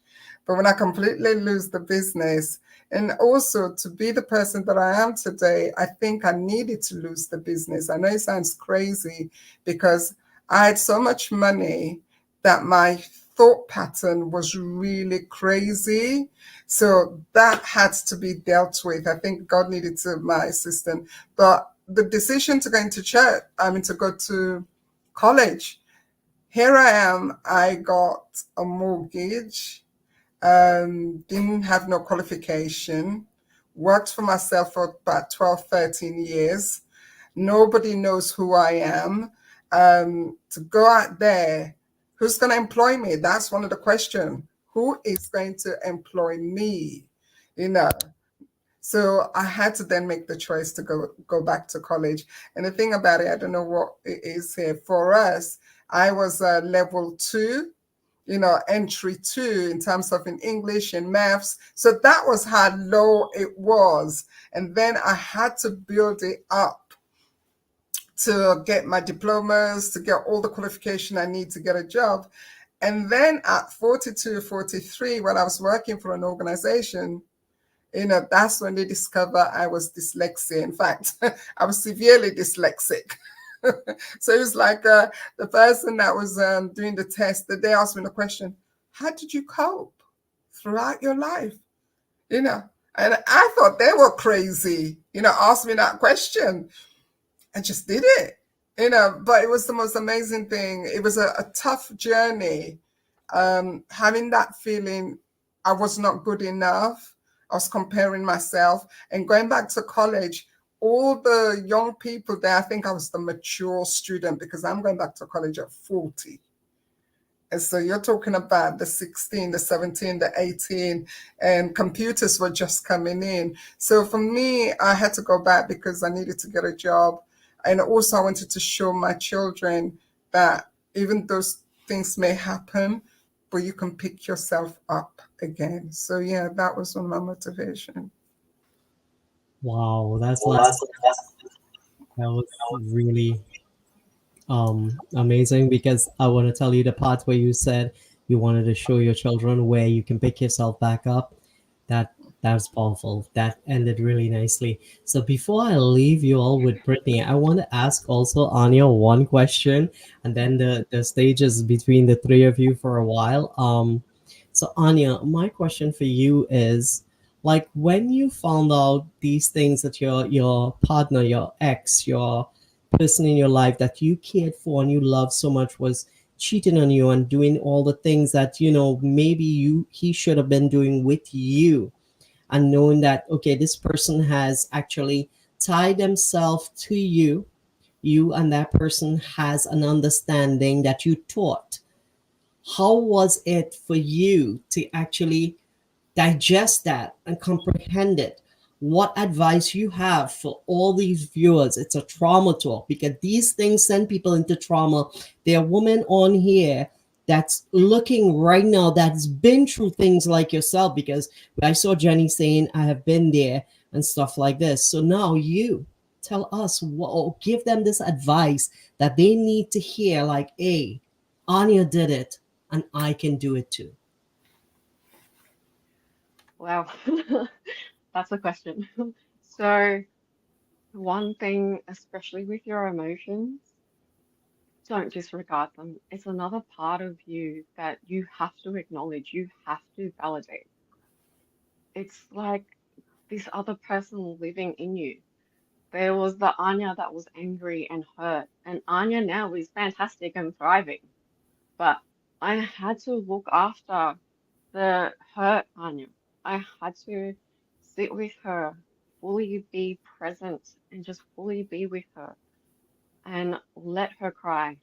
But when I completely lose the business, and also to be the person that I am today, I think I needed to lose the business. I know it sounds crazy because I had so much money that my thought pattern was really crazy. So that had to be dealt with. I think God needed my assistance. But the decision to go into church, to go to college, here I am. I got a mortgage, didn't have no qualification, worked for myself for about 12, 13 years. Nobody knows who I am. To go out there, who's going to employ me? That's one of the questions. Who is going to employ me? So I had to then make the choice to go back to college. And the thing about it, I don't know what it is here for us. I was level 2, entry 2 in terms of in English and maths. So that was how low it was. And then I had to build it up to get my diplomas, to get all the qualification I need to get a job. And then at 42, 43, when I was working for an organization, that's when they discovered I was dyslexic. In fact, I was severely dyslexic. So it was like the person that was doing the test, they asked me the question, how did you cope throughout your life? And I thought they were crazy, asked me that question. I just did it, but it was the most amazing thing. It was a tough journey. having that feeling I was not good enough. I was comparing myself, and going back to college, all the young people there, I think I was the mature student because I'm going back to college at 40. And so you're talking about the 16, the 17, the 18, and computers were just coming in. So for me, I had to go back because I needed to get a job. And also I wanted to show my children that even those things may happen, but you can pick yourself up again. So yeah, that was one of my motivation. Wow, that was really amazing, because I want to tell you the part where you said you wanted to show your children where you can pick yourself back up. That that's powerful. That ended really nicely. So before I leave you all with Brittany, I want to ask also Anya one question, and then the stage is between the three of you for a while. So Anya, my question for you is, like, when you found out these things that your partner, your ex, your person in your life that you cared for and you loved so much was cheating on you and doing all the things that maybe you he should have been doing with you, and knowing that, okay, this person has actually tied themselves to you and that person has an understanding that you taught, how was it for you to actually digest that and comprehend it? What advice you have for all these viewers? It's a trauma talk, because these things send people into trauma. There are women on here that's looking right now that's been through things like yourself, because I saw Jenny saying I have been there and stuff like this. So now you tell us or give them this advice that they need to hear, like, hey, Anya did it and I can do it too. Wow, that's a question. So, one thing, especially with your emotions, don't disregard them. It's another part of you that you have to acknowledge, you have to validate. It's like this other person living in you. There was the Anya that was angry and hurt, and Anya now is fantastic and thriving. But I had to look after the hurt Anya. I had to sit with her, fully be present, and just fully be with her and let her cry,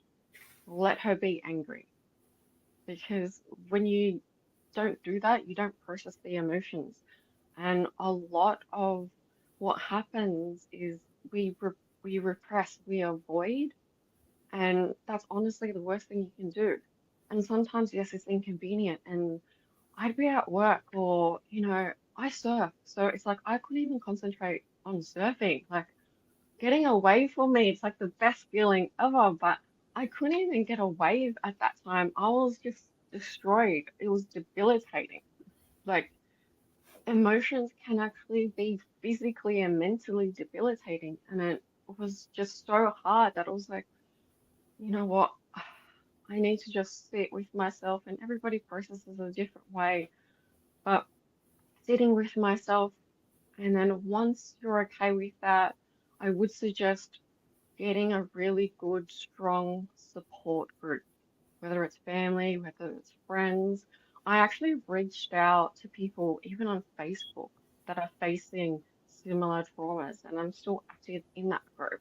let her be angry. Because when you don't do that, you don't process the emotions. And a lot of what happens is we repress, we avoid, and that's honestly the worst thing you can do. And sometimes, yes, it's inconvenient. And I'd be at work, or, I surf. So it's like I couldn't even concentrate on surfing. Like, getting a wave for me, it's like the best feeling ever. But I couldn't even get a wave at that time. I was just destroyed. It was debilitating. Like, emotions can actually be physically and mentally debilitating. And it was just so hard that I was like, you know what? I need to just sit with myself, and everybody processes a different way. But sitting with myself, and then once you're okay with that, I would suggest getting a really good, strong support group, whether it's family, whether it's friends. I actually reached out to people, even on Facebook, that are facing similar traumas, and I'm still active in that group.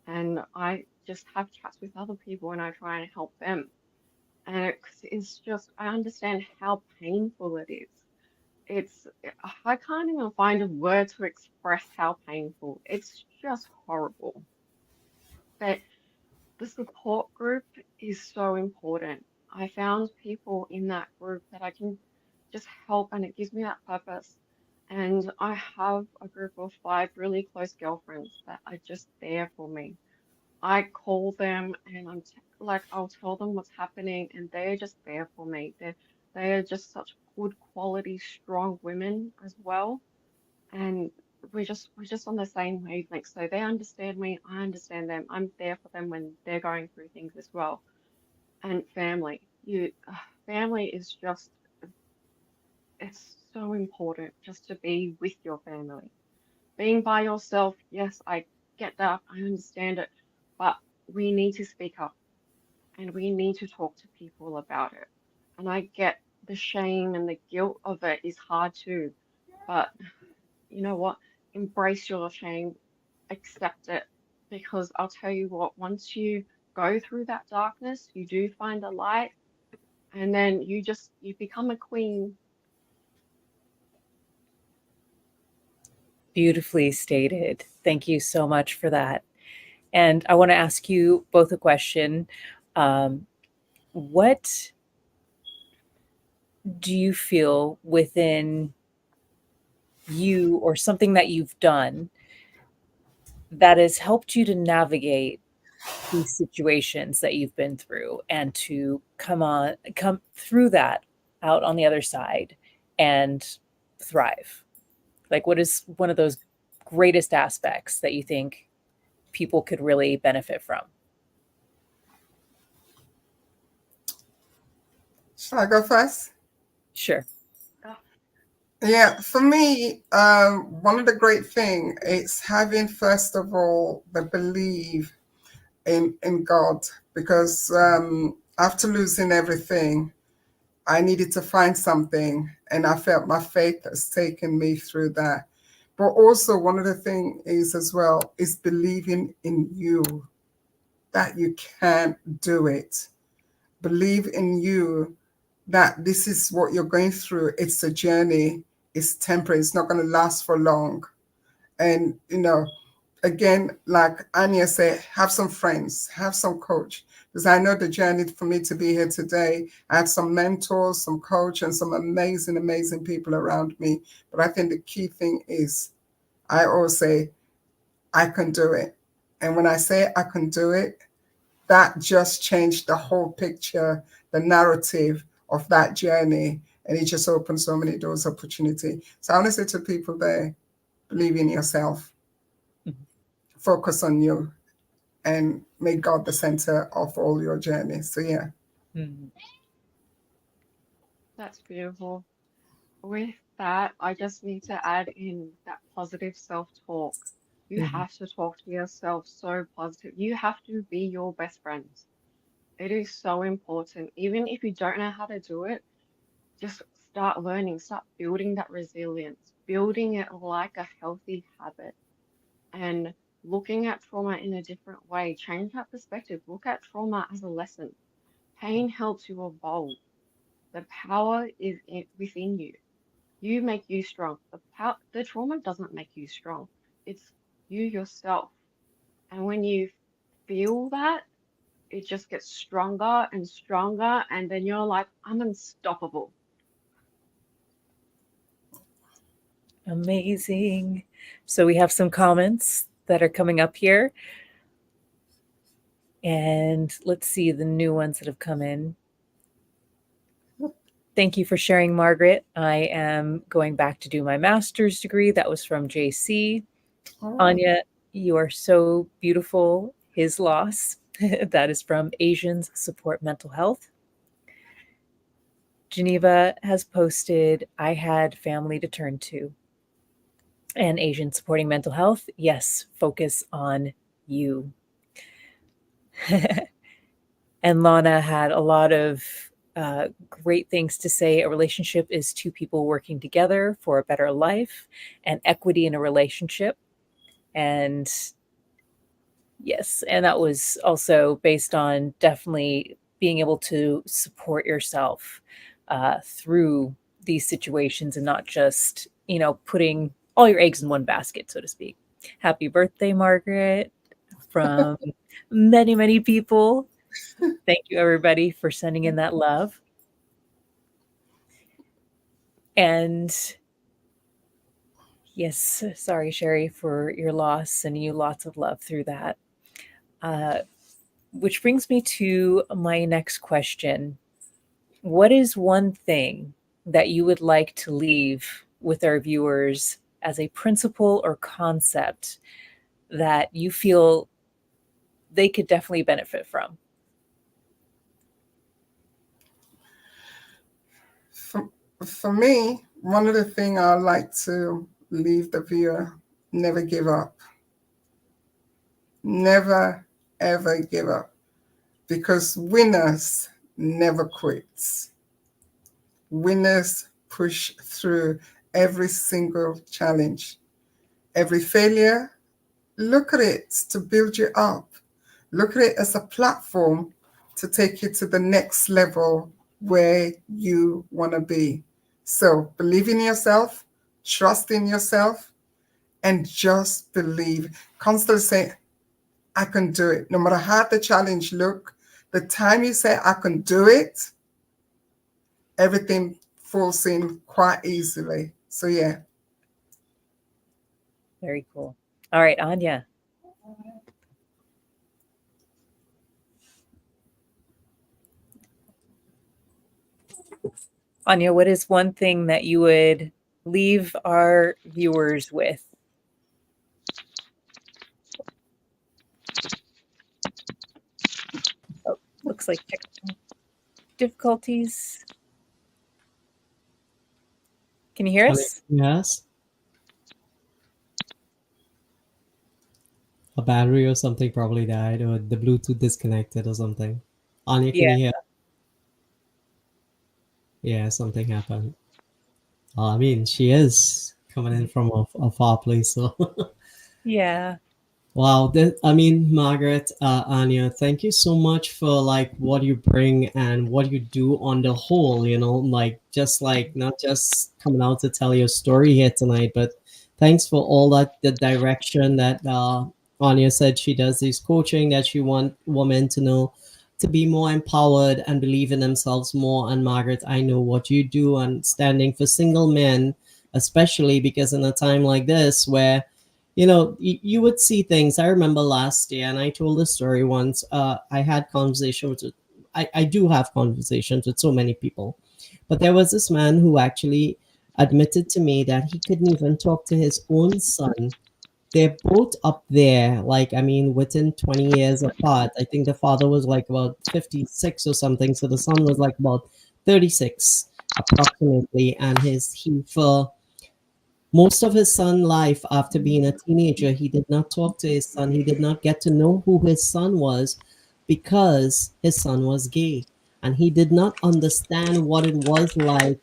And I just have chats with other people and I try and help them. And it's just, I understand how painful it is. It's, I can't even find a word to express how painful. It's just horrible. But the support group is so important. I found people in that group that I can just help, and it gives me that purpose. And I have a group of 5 really close girlfriends that are just there for me. I call them and like, I'll tell them what's happening, and they're just there for me. They are just such good quality, strong women as well, and we're just on the same wavelength. So they understand me, I understand them. I'm there for them when they're going through things as well. And family, family is just, it's so important just to be with your family. Being by yourself, yes, I get that, I understand it, but we need to speak up and we need to talk to people about it. And I get the shame and the guilt of it is hard too. But you know what? Embrace your shame, accept it. Because I'll tell you what, once you go through that darkness, you do find a light, and then you become a queen. Beautifully stated. Thank you so much for that. And I want to ask you both a question. What do you feel within you or something that you've done that has helped you to navigate these situations that you've been through and to come through that out on the other side and thrive? Like, what is one of those greatest aspects that you think people could really benefit from? Shall I go first? Sure. Yeah, for me, one of the great things is having, first of all, the belief in God, because after losing everything, I needed to find something, and I felt my faith has taken me through that. But also, one of the things is as well is believing in you, that you can do it. Believe in you that this is what you're going through. It's a journey. It's temporary. It's not going to last for long. And, again, like Anja said, have some friends, have some coach. Because I know the journey for me to be here today, I have some mentors, some coach, and some amazing, amazing people around me. But I think the key thing is I always say, I can do it. And when I say I can do it, that just changed the whole picture, the narrative of that journey. And it just opened so many doors of opportunity. So I want to say to people there, believe in yourself, focus on you, and make God the center of all your journey. So yeah. Mhm. That's beautiful. With that, I just need to add in that positive self-talk. You Mhm. have to talk to yourself so positive. You have to be your best friend. It is so important. Even if you don't know how to do it, just start learning, start building that resilience, building it like a healthy habit, and looking at trauma in a different way. Change that perspective. Look at trauma as a lesson. Pain helps you evolve. The power is within you. You make you strong. The trauma doesn't make you strong. It's you yourself. And when you feel that, it just gets stronger and stronger, and then you're like, I'm unstoppable. Amazing. So we have some comments that are coming up here. And let's see the new ones that have come in. Thank you for sharing, Margaret. I am going back to do my master's degree. That was from JC. Anja, you are so beautiful. His loss. That is from Asians Support Mental Health. Geneva has posted, I had family to turn to. And Asian Supporting Mental Health, yes, focus on you. And Lana had a lot of great things to say. A relationship is two people working together for a better life and equity in a relationship. And yes, and that was also based on definitely being able to support yourself through these situations and not just, putting all your eggs in one basket, so to speak. Happy birthday, Margaret, from many, many people. Thank you, everybody, for sending in that love. And yes, sorry, Sherry, for your loss, and you lots of love through that. Which brings me to my next question. What is one thing that you would like to leave with our viewers as a principle or concept that you feel they could definitely benefit from? For me, one of the things I like to leave the viewer, never give up. Never, ever give up. Because winners never quits. Winners push through every single challenge. Every failure, look at it to build you up. Look at it as a platform to take you to the next level where you want to be. So believe in yourself, trust in yourself, and just believe. Constantly say, I can do it. No matter how the challenge look, the time you say I can do it, everything falls in quite easily. So yeah. Very cool. All right, Anja. Anja, what is one thing that you would leave our viewers with? Oh, looks like technical difficulties. Can you hear us? Yes. A battery or something probably died, or the Bluetooth disconnected or something. Anya, can Yeah. you hear? Yeah, something happened. I mean, she is coming in from a far place, so Yeah. wow. I mean, Margaret, Anya, thank you so much for like what you bring and what you do on the whole. Like just like not just coming out to tell your story here tonight, but thanks for all that the direction that Anya said she does this coaching that she want women to know to be more empowered and believe in themselves more. And Margaret, I know what you do and standing for single men, especially because in a time like this where you would see things. I remember last year, and I told the story once. I had conversations with, I do have conversations with so many people, but there was this man who actually admitted to me that he couldn't even talk to his own son. They're both up there, like, I mean, within 20 years apart. I think the father was like about 56 or something, so the son was like about 36 approximately, and for most of his son life after being a teenager, he did not talk to his son. He did not get to know who his son was because his son was gay. And he did not understand what it was like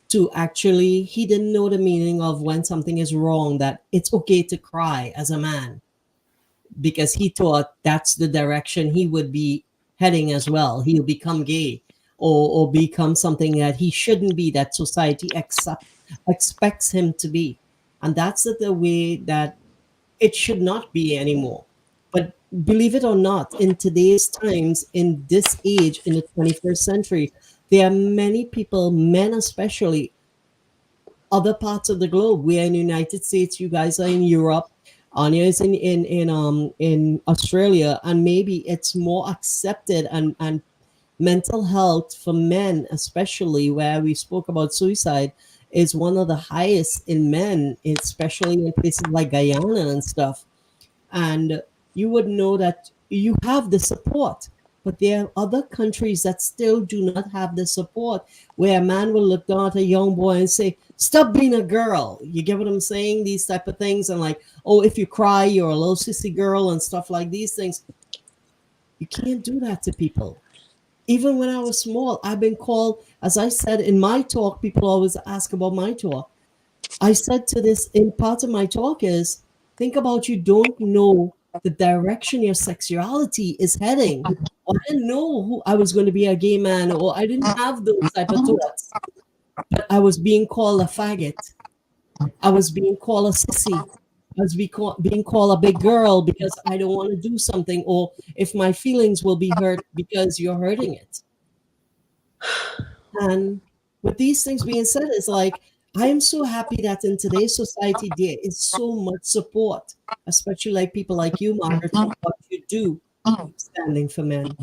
to actually, he didn't know the meaning of when something is wrong, that it's okay to cry as a man, because he thought that's the direction he would be heading as well. He'll become gay, or become something that he shouldn't be, that society expects him to be. And that's the way that it should not be anymore. But believe it or not, in today's times, in this age, in the 21st century, there are many people, men especially, other parts of the globe. We are in the United States, you guys are in Europe, Anya is in Australia, and maybe it's more accepted, and mental health for men, especially where we spoke about suicide, is one of the highest in men, especially in places like Guyana and stuff. And you would know that you have the support. But there are other countries that still do not have the support, where a man will look down at a young boy and say, stop being a girl. You get what I'm saying? These type of things. And like, oh, if you cry, you're a little sissy girl and stuff like these things. You can't do that to people. Even when I was small, I've been called, as I said in my talk, people always ask about my talk. I said to this in part of my talk is, think about, you don't know the direction your sexuality is heading. Or I didn't know who I was going to be, a gay man, or I didn't have those type of thoughts. But I was being called a faggot. I was being called a sissy. I was being called a big girl because I don't want to do something, or if my feelings will be hurt because you're hurting it. And with these things being said, it's like, I am so happy that in today's society there is so much support, especially like people like you, Margaret, for what you do, standing for men.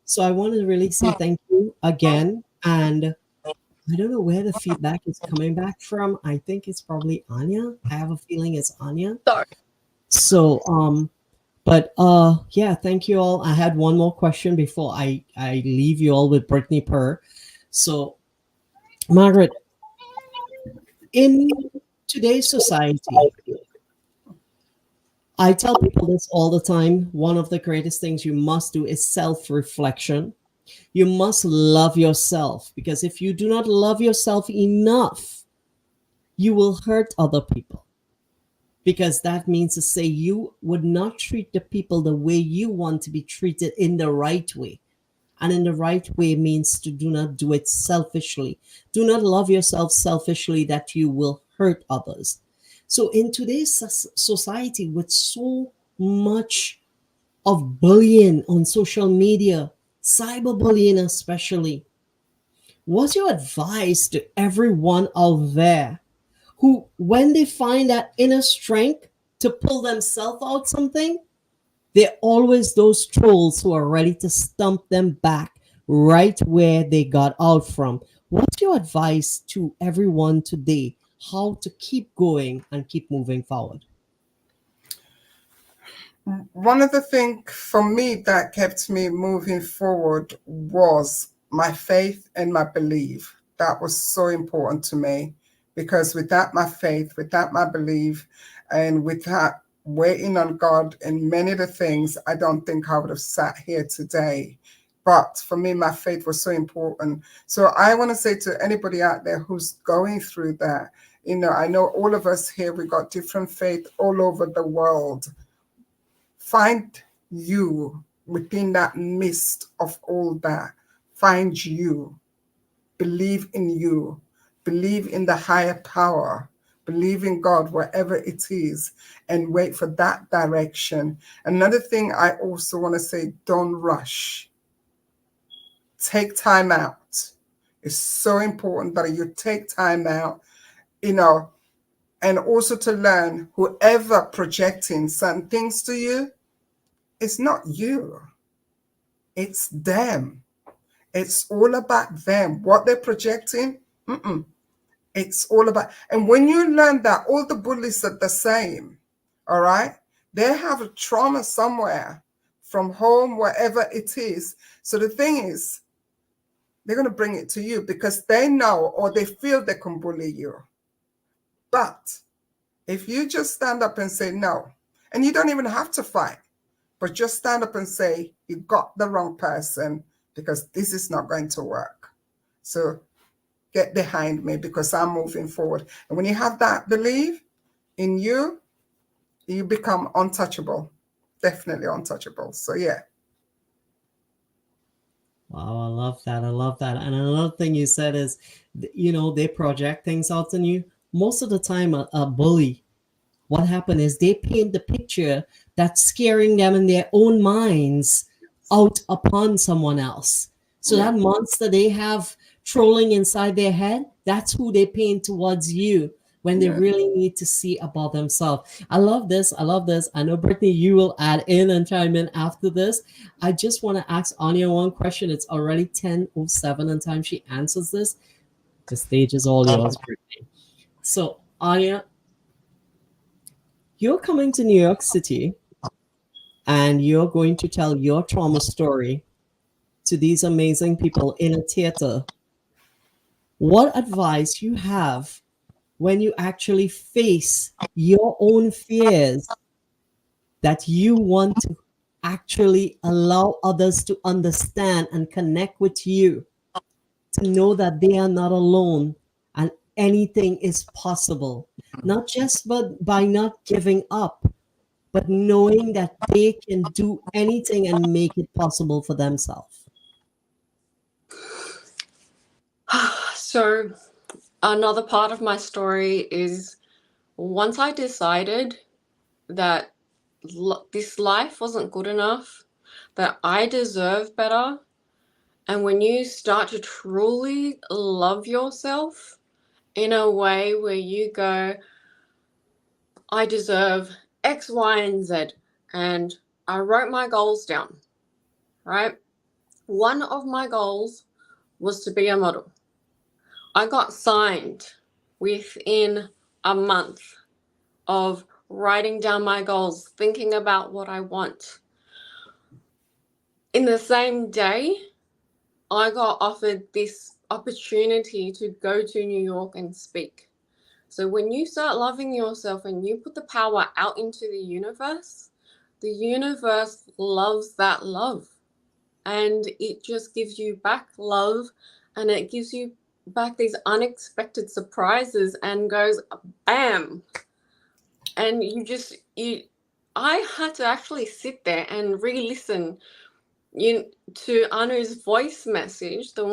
So I want to really say thank you again. And I don't know where the feedback is coming back from. I think it's probably Anya. I have a feeling it's Anya. Sorry. So but yeah, thank you all. I had one more question before I leave you all with Brittany Purr. So Margaret, in today's society, I tell people this all the time. One of the greatest things you must do is self-reflection. You must love yourself, because if you do not love yourself enough, you will hurt other people. Because that means to say you would not treat the people the way you want to be treated in the right way. And in the right way means to do not do it selfishly. Do not love yourself selfishly that you will hurt others. So in today's society, with so much of bullying on social media, cyberbullying especially, what's your advice to everyone out there who, when they find that inner strength to pull themselves out something, they're always those trolls who are ready to stump them back right where they got out from? What's your advice to everyone today? How to keep going and keep moving forward? One of the things for me that kept me moving forward was my faith and my belief. That was so important to me, because without my faith, without my belief, and without waiting on God and many of the things, I don't think I would have sat here today. But for me, my faith was so important. So I want to say to anybody out there who's going through that, I know all of us here, we got different faith all over the world. Find you within that mist of all that. Find you. Believe in you. Believe in the higher power. Believe in God, wherever it is, and wait for that direction. Another thing I also want to say, don't rush. Take time out. It's so important that you take time out, and also to learn whoever projecting certain things to you, it's not you. It's them. It's all about them. What they're projecting, it's all about. And when you learn that all the bullies are the same, all right? They have a trauma somewhere from home, wherever it is. So the thing is, they're going to bring it to you because they know or they feel they can bully you. But if you just stand up and say no, and you don't even have to fight, but just stand up and say, you got the wrong person, because this is not going to work. So get behind me because I'm moving forward. And when you have that belief in you, you become untouchable, definitely untouchable. So yeah. Wow, I love that. I love that. And another thing you said is, they project things out on you. Most of the time, a bully, what happened is they paint the picture that's scaring them in their own minds out upon someone else. So that monster they have trolling inside their head, that's who they paint towards you when they really need to see about themselves. I love this. I love this. I know, Brittany, you will add in and chime in after this. I just want to ask Anja one question. It's already 10:07 and time she answers this. The stage is all yours, Brittany. So, Anja, you're coming to New York City and you're going to tell your trauma story to these amazing people in a theater. What advice you have when you actually face your own fears that you want to actually allow others to understand and connect with you, to know that they are not alone and anything is possible, not just by not giving up, but knowing that they can do anything and make it possible for themselves? So another part of my story is once I decided that this life wasn't good enough, that I deserve better, and when you start to truly love yourself in a way where you go, I deserve X, Y, and Z, and I wrote my goals down, right? One of my goals was to be a model. I got signed within a month of writing down my goals, thinking about what I want. In the same day, I got offered this opportunity to go to New York and speak. So when you start loving yourself and you put the power out into the universe loves that love. and it just gives you back love, and it gives you back these unexpected surprises and goes bam. And I had to actually sit there and re-listen to Anu's voice message, the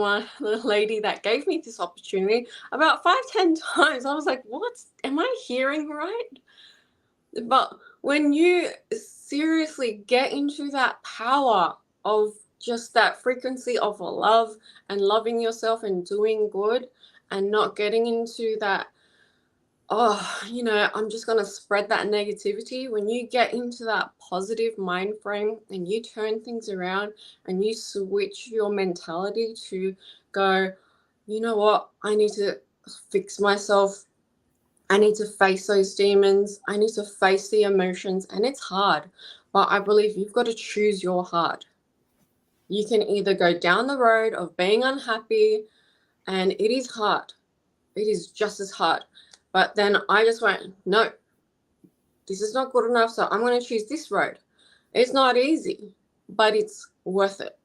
lady that gave me this opportunity, about 5-10 times. I was like, what am I hearing right? But when you seriously get into that power of just that frequency of love and loving yourself and doing good and not getting into that, I'm just going to spread that negativity. When you get into that positive mind frame and you turn things around and you switch your mentality to go, you know what, I need to fix myself. I need to face those demons. I need to face the emotions, and it's hard. But I believe you've got to choose your heart. You can either go down the road of being unhappy, and it is hard. It is just as hard. But then I just went, no, this is not good enough, so I'm going to choose this road. It's not easy, but it's worth it.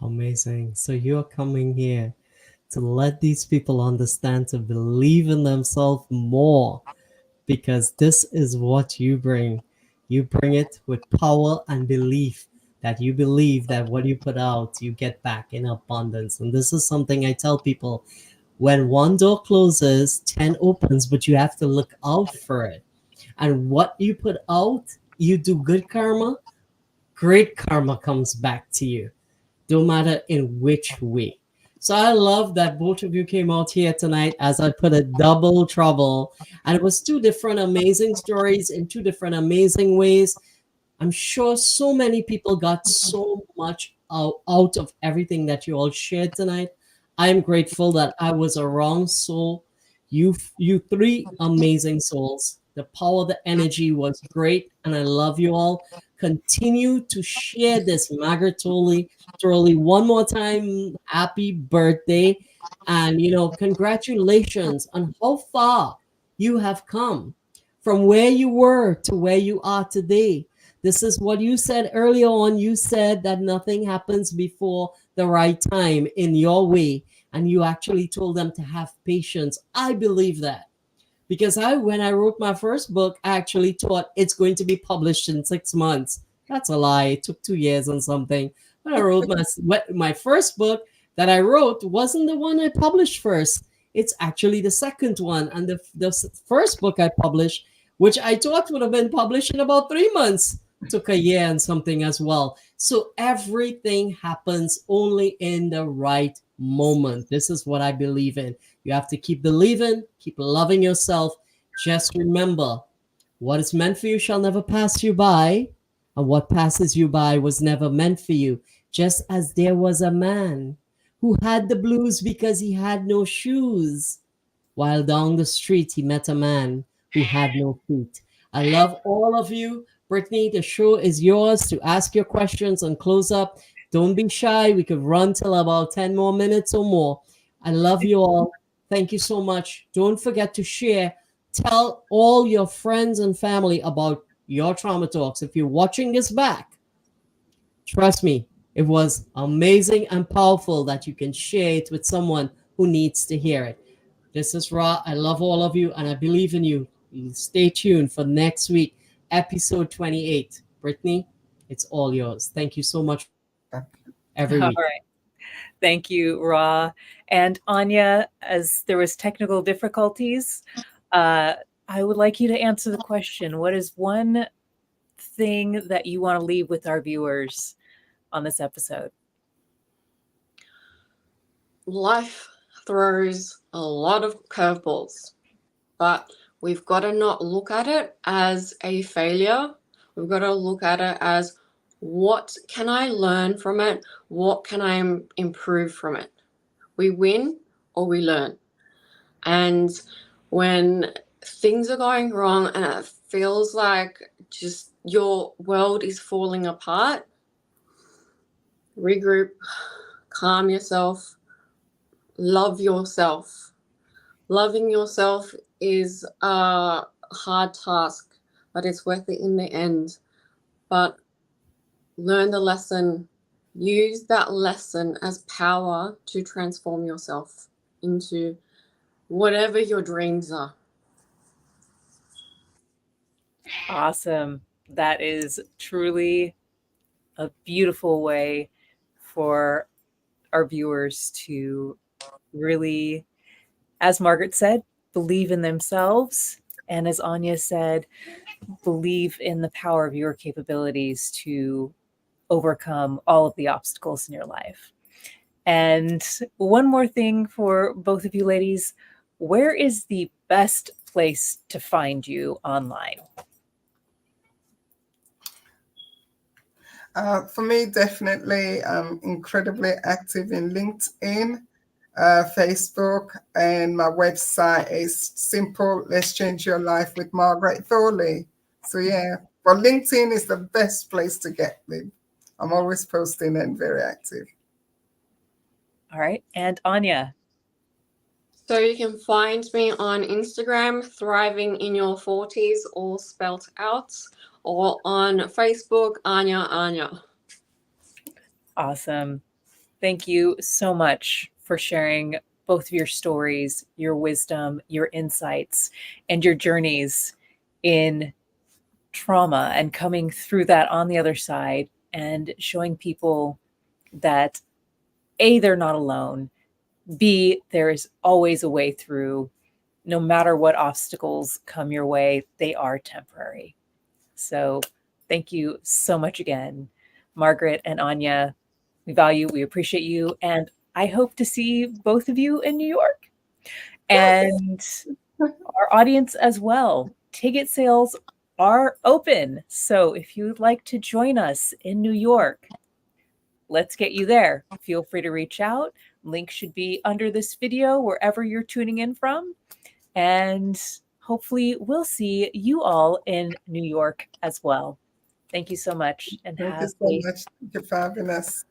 Amazing. So you're coming here to let these people understand to believe in themselves more, because this is what you bring. You bring it with power and belief, that you believe that what you put out, you get back in abundance. And this is something I tell people: when one door closes, 10 opens, but you have to look out for it. And what you put out, you do good karma, great karma comes back to you, no matter in which way. So I love that both of you came out here tonight, as I put it, double trouble. And it was two different amazing stories in two different amazing ways. I'm sure so many people got so much out of everything that you all shared tonight. I'm grateful that I was a wrong soul. You three amazing souls. The power, the energy was great, and I love you all. Continue to share this. Margaret Thorli, one more time, happy birthday. And congratulations on how far you have come from where you were to where you are today. This is what you said earlier on. You said that nothing happens before the right time in your way. And you actually told them to have patience. I believe that. Because when I wrote my first book, I actually thought it's going to be published in 6 months. That's a lie. It took 2 years and something. When I wrote my first book that I wrote wasn't the one I published first. It's actually the second one. And the first book I published, which I thought would have been published in about 3 months, took a year and something as well. So everything happens only in the right moment. This is what I believe in. You have to keep believing, keep loving yourself. Just remember, what is meant for you shall never pass you by, and what passes you by was never meant for you. Just as there was a man who had the blues because he had no shoes, while down the street he met a man who had no feet. I love all of you. Brittany, the show is yours to ask your questions and close up. Don't be shy. We could run till about 10 more minutes or more. I love you all. Thank you so much. Don't forget to share. Tell all your friends and family about your trauma talks. If you're watching this back, trust me, it was amazing and powerful that you can share it with someone who needs to hear it. This is Ra. I love all of you and I believe in you. Stay tuned for next week, episode 28. Brittany, it's all yours. Thank you so much every week. All right. Thank you, Ra. And Anja, as there was technical difficulties, I would like you to answer the question. What is one thing that you want to leave with our viewers on this episode? Life throws a lot of curveballs, but we've got to not look at it as a failure. We've got to look at it as, what can I learn from it? What can I improve from it? We win or we learn. And when things are going wrong and it feels like just your world is falling apart, regroup, calm yourself, love yourself. Loving yourself is a hard task, but it's worth it in the end. But learn the lesson, use that lesson as power to transform yourself into whatever your dreams are. Awesome. That is truly a beautiful way for our viewers to really, as Margaret said, believe in themselves. And as Anja said, believe in the power of your capabilities to overcome all of the obstacles in your life. And one more thing for both of you ladies, where is the best place to find you online? For me, definitely, I'm incredibly active in LinkedIn, Facebook, and my website is simple. Let's change your life with Margaret Thorli. So yeah, but LinkedIn is the best place to get me. I'm always posting and very active. All right. And Anja. So you can find me on Instagram, Thriving in Your 40s, all spelt out, or on Facebook, Anja. Awesome. Thank you so much for sharing both of your stories, your wisdom, your insights, and your journeys in trauma and coming through that on the other side and showing people that A, they're not alone, B, there is always a way through. No matter what obstacles come your way, they are temporary. So thank you so much again, Margaret and Anja. We appreciate you. And I hope to see both of you in New York and our audience as well. Ticket sales are open. So if you'd like to join us in New York, let's get you there. Feel free to reach out. Link should be under this video, wherever you're tuning in from. And hopefully we'll see you all in New York as well. Thank you so much. And Thank you have so much. Thank you for having us.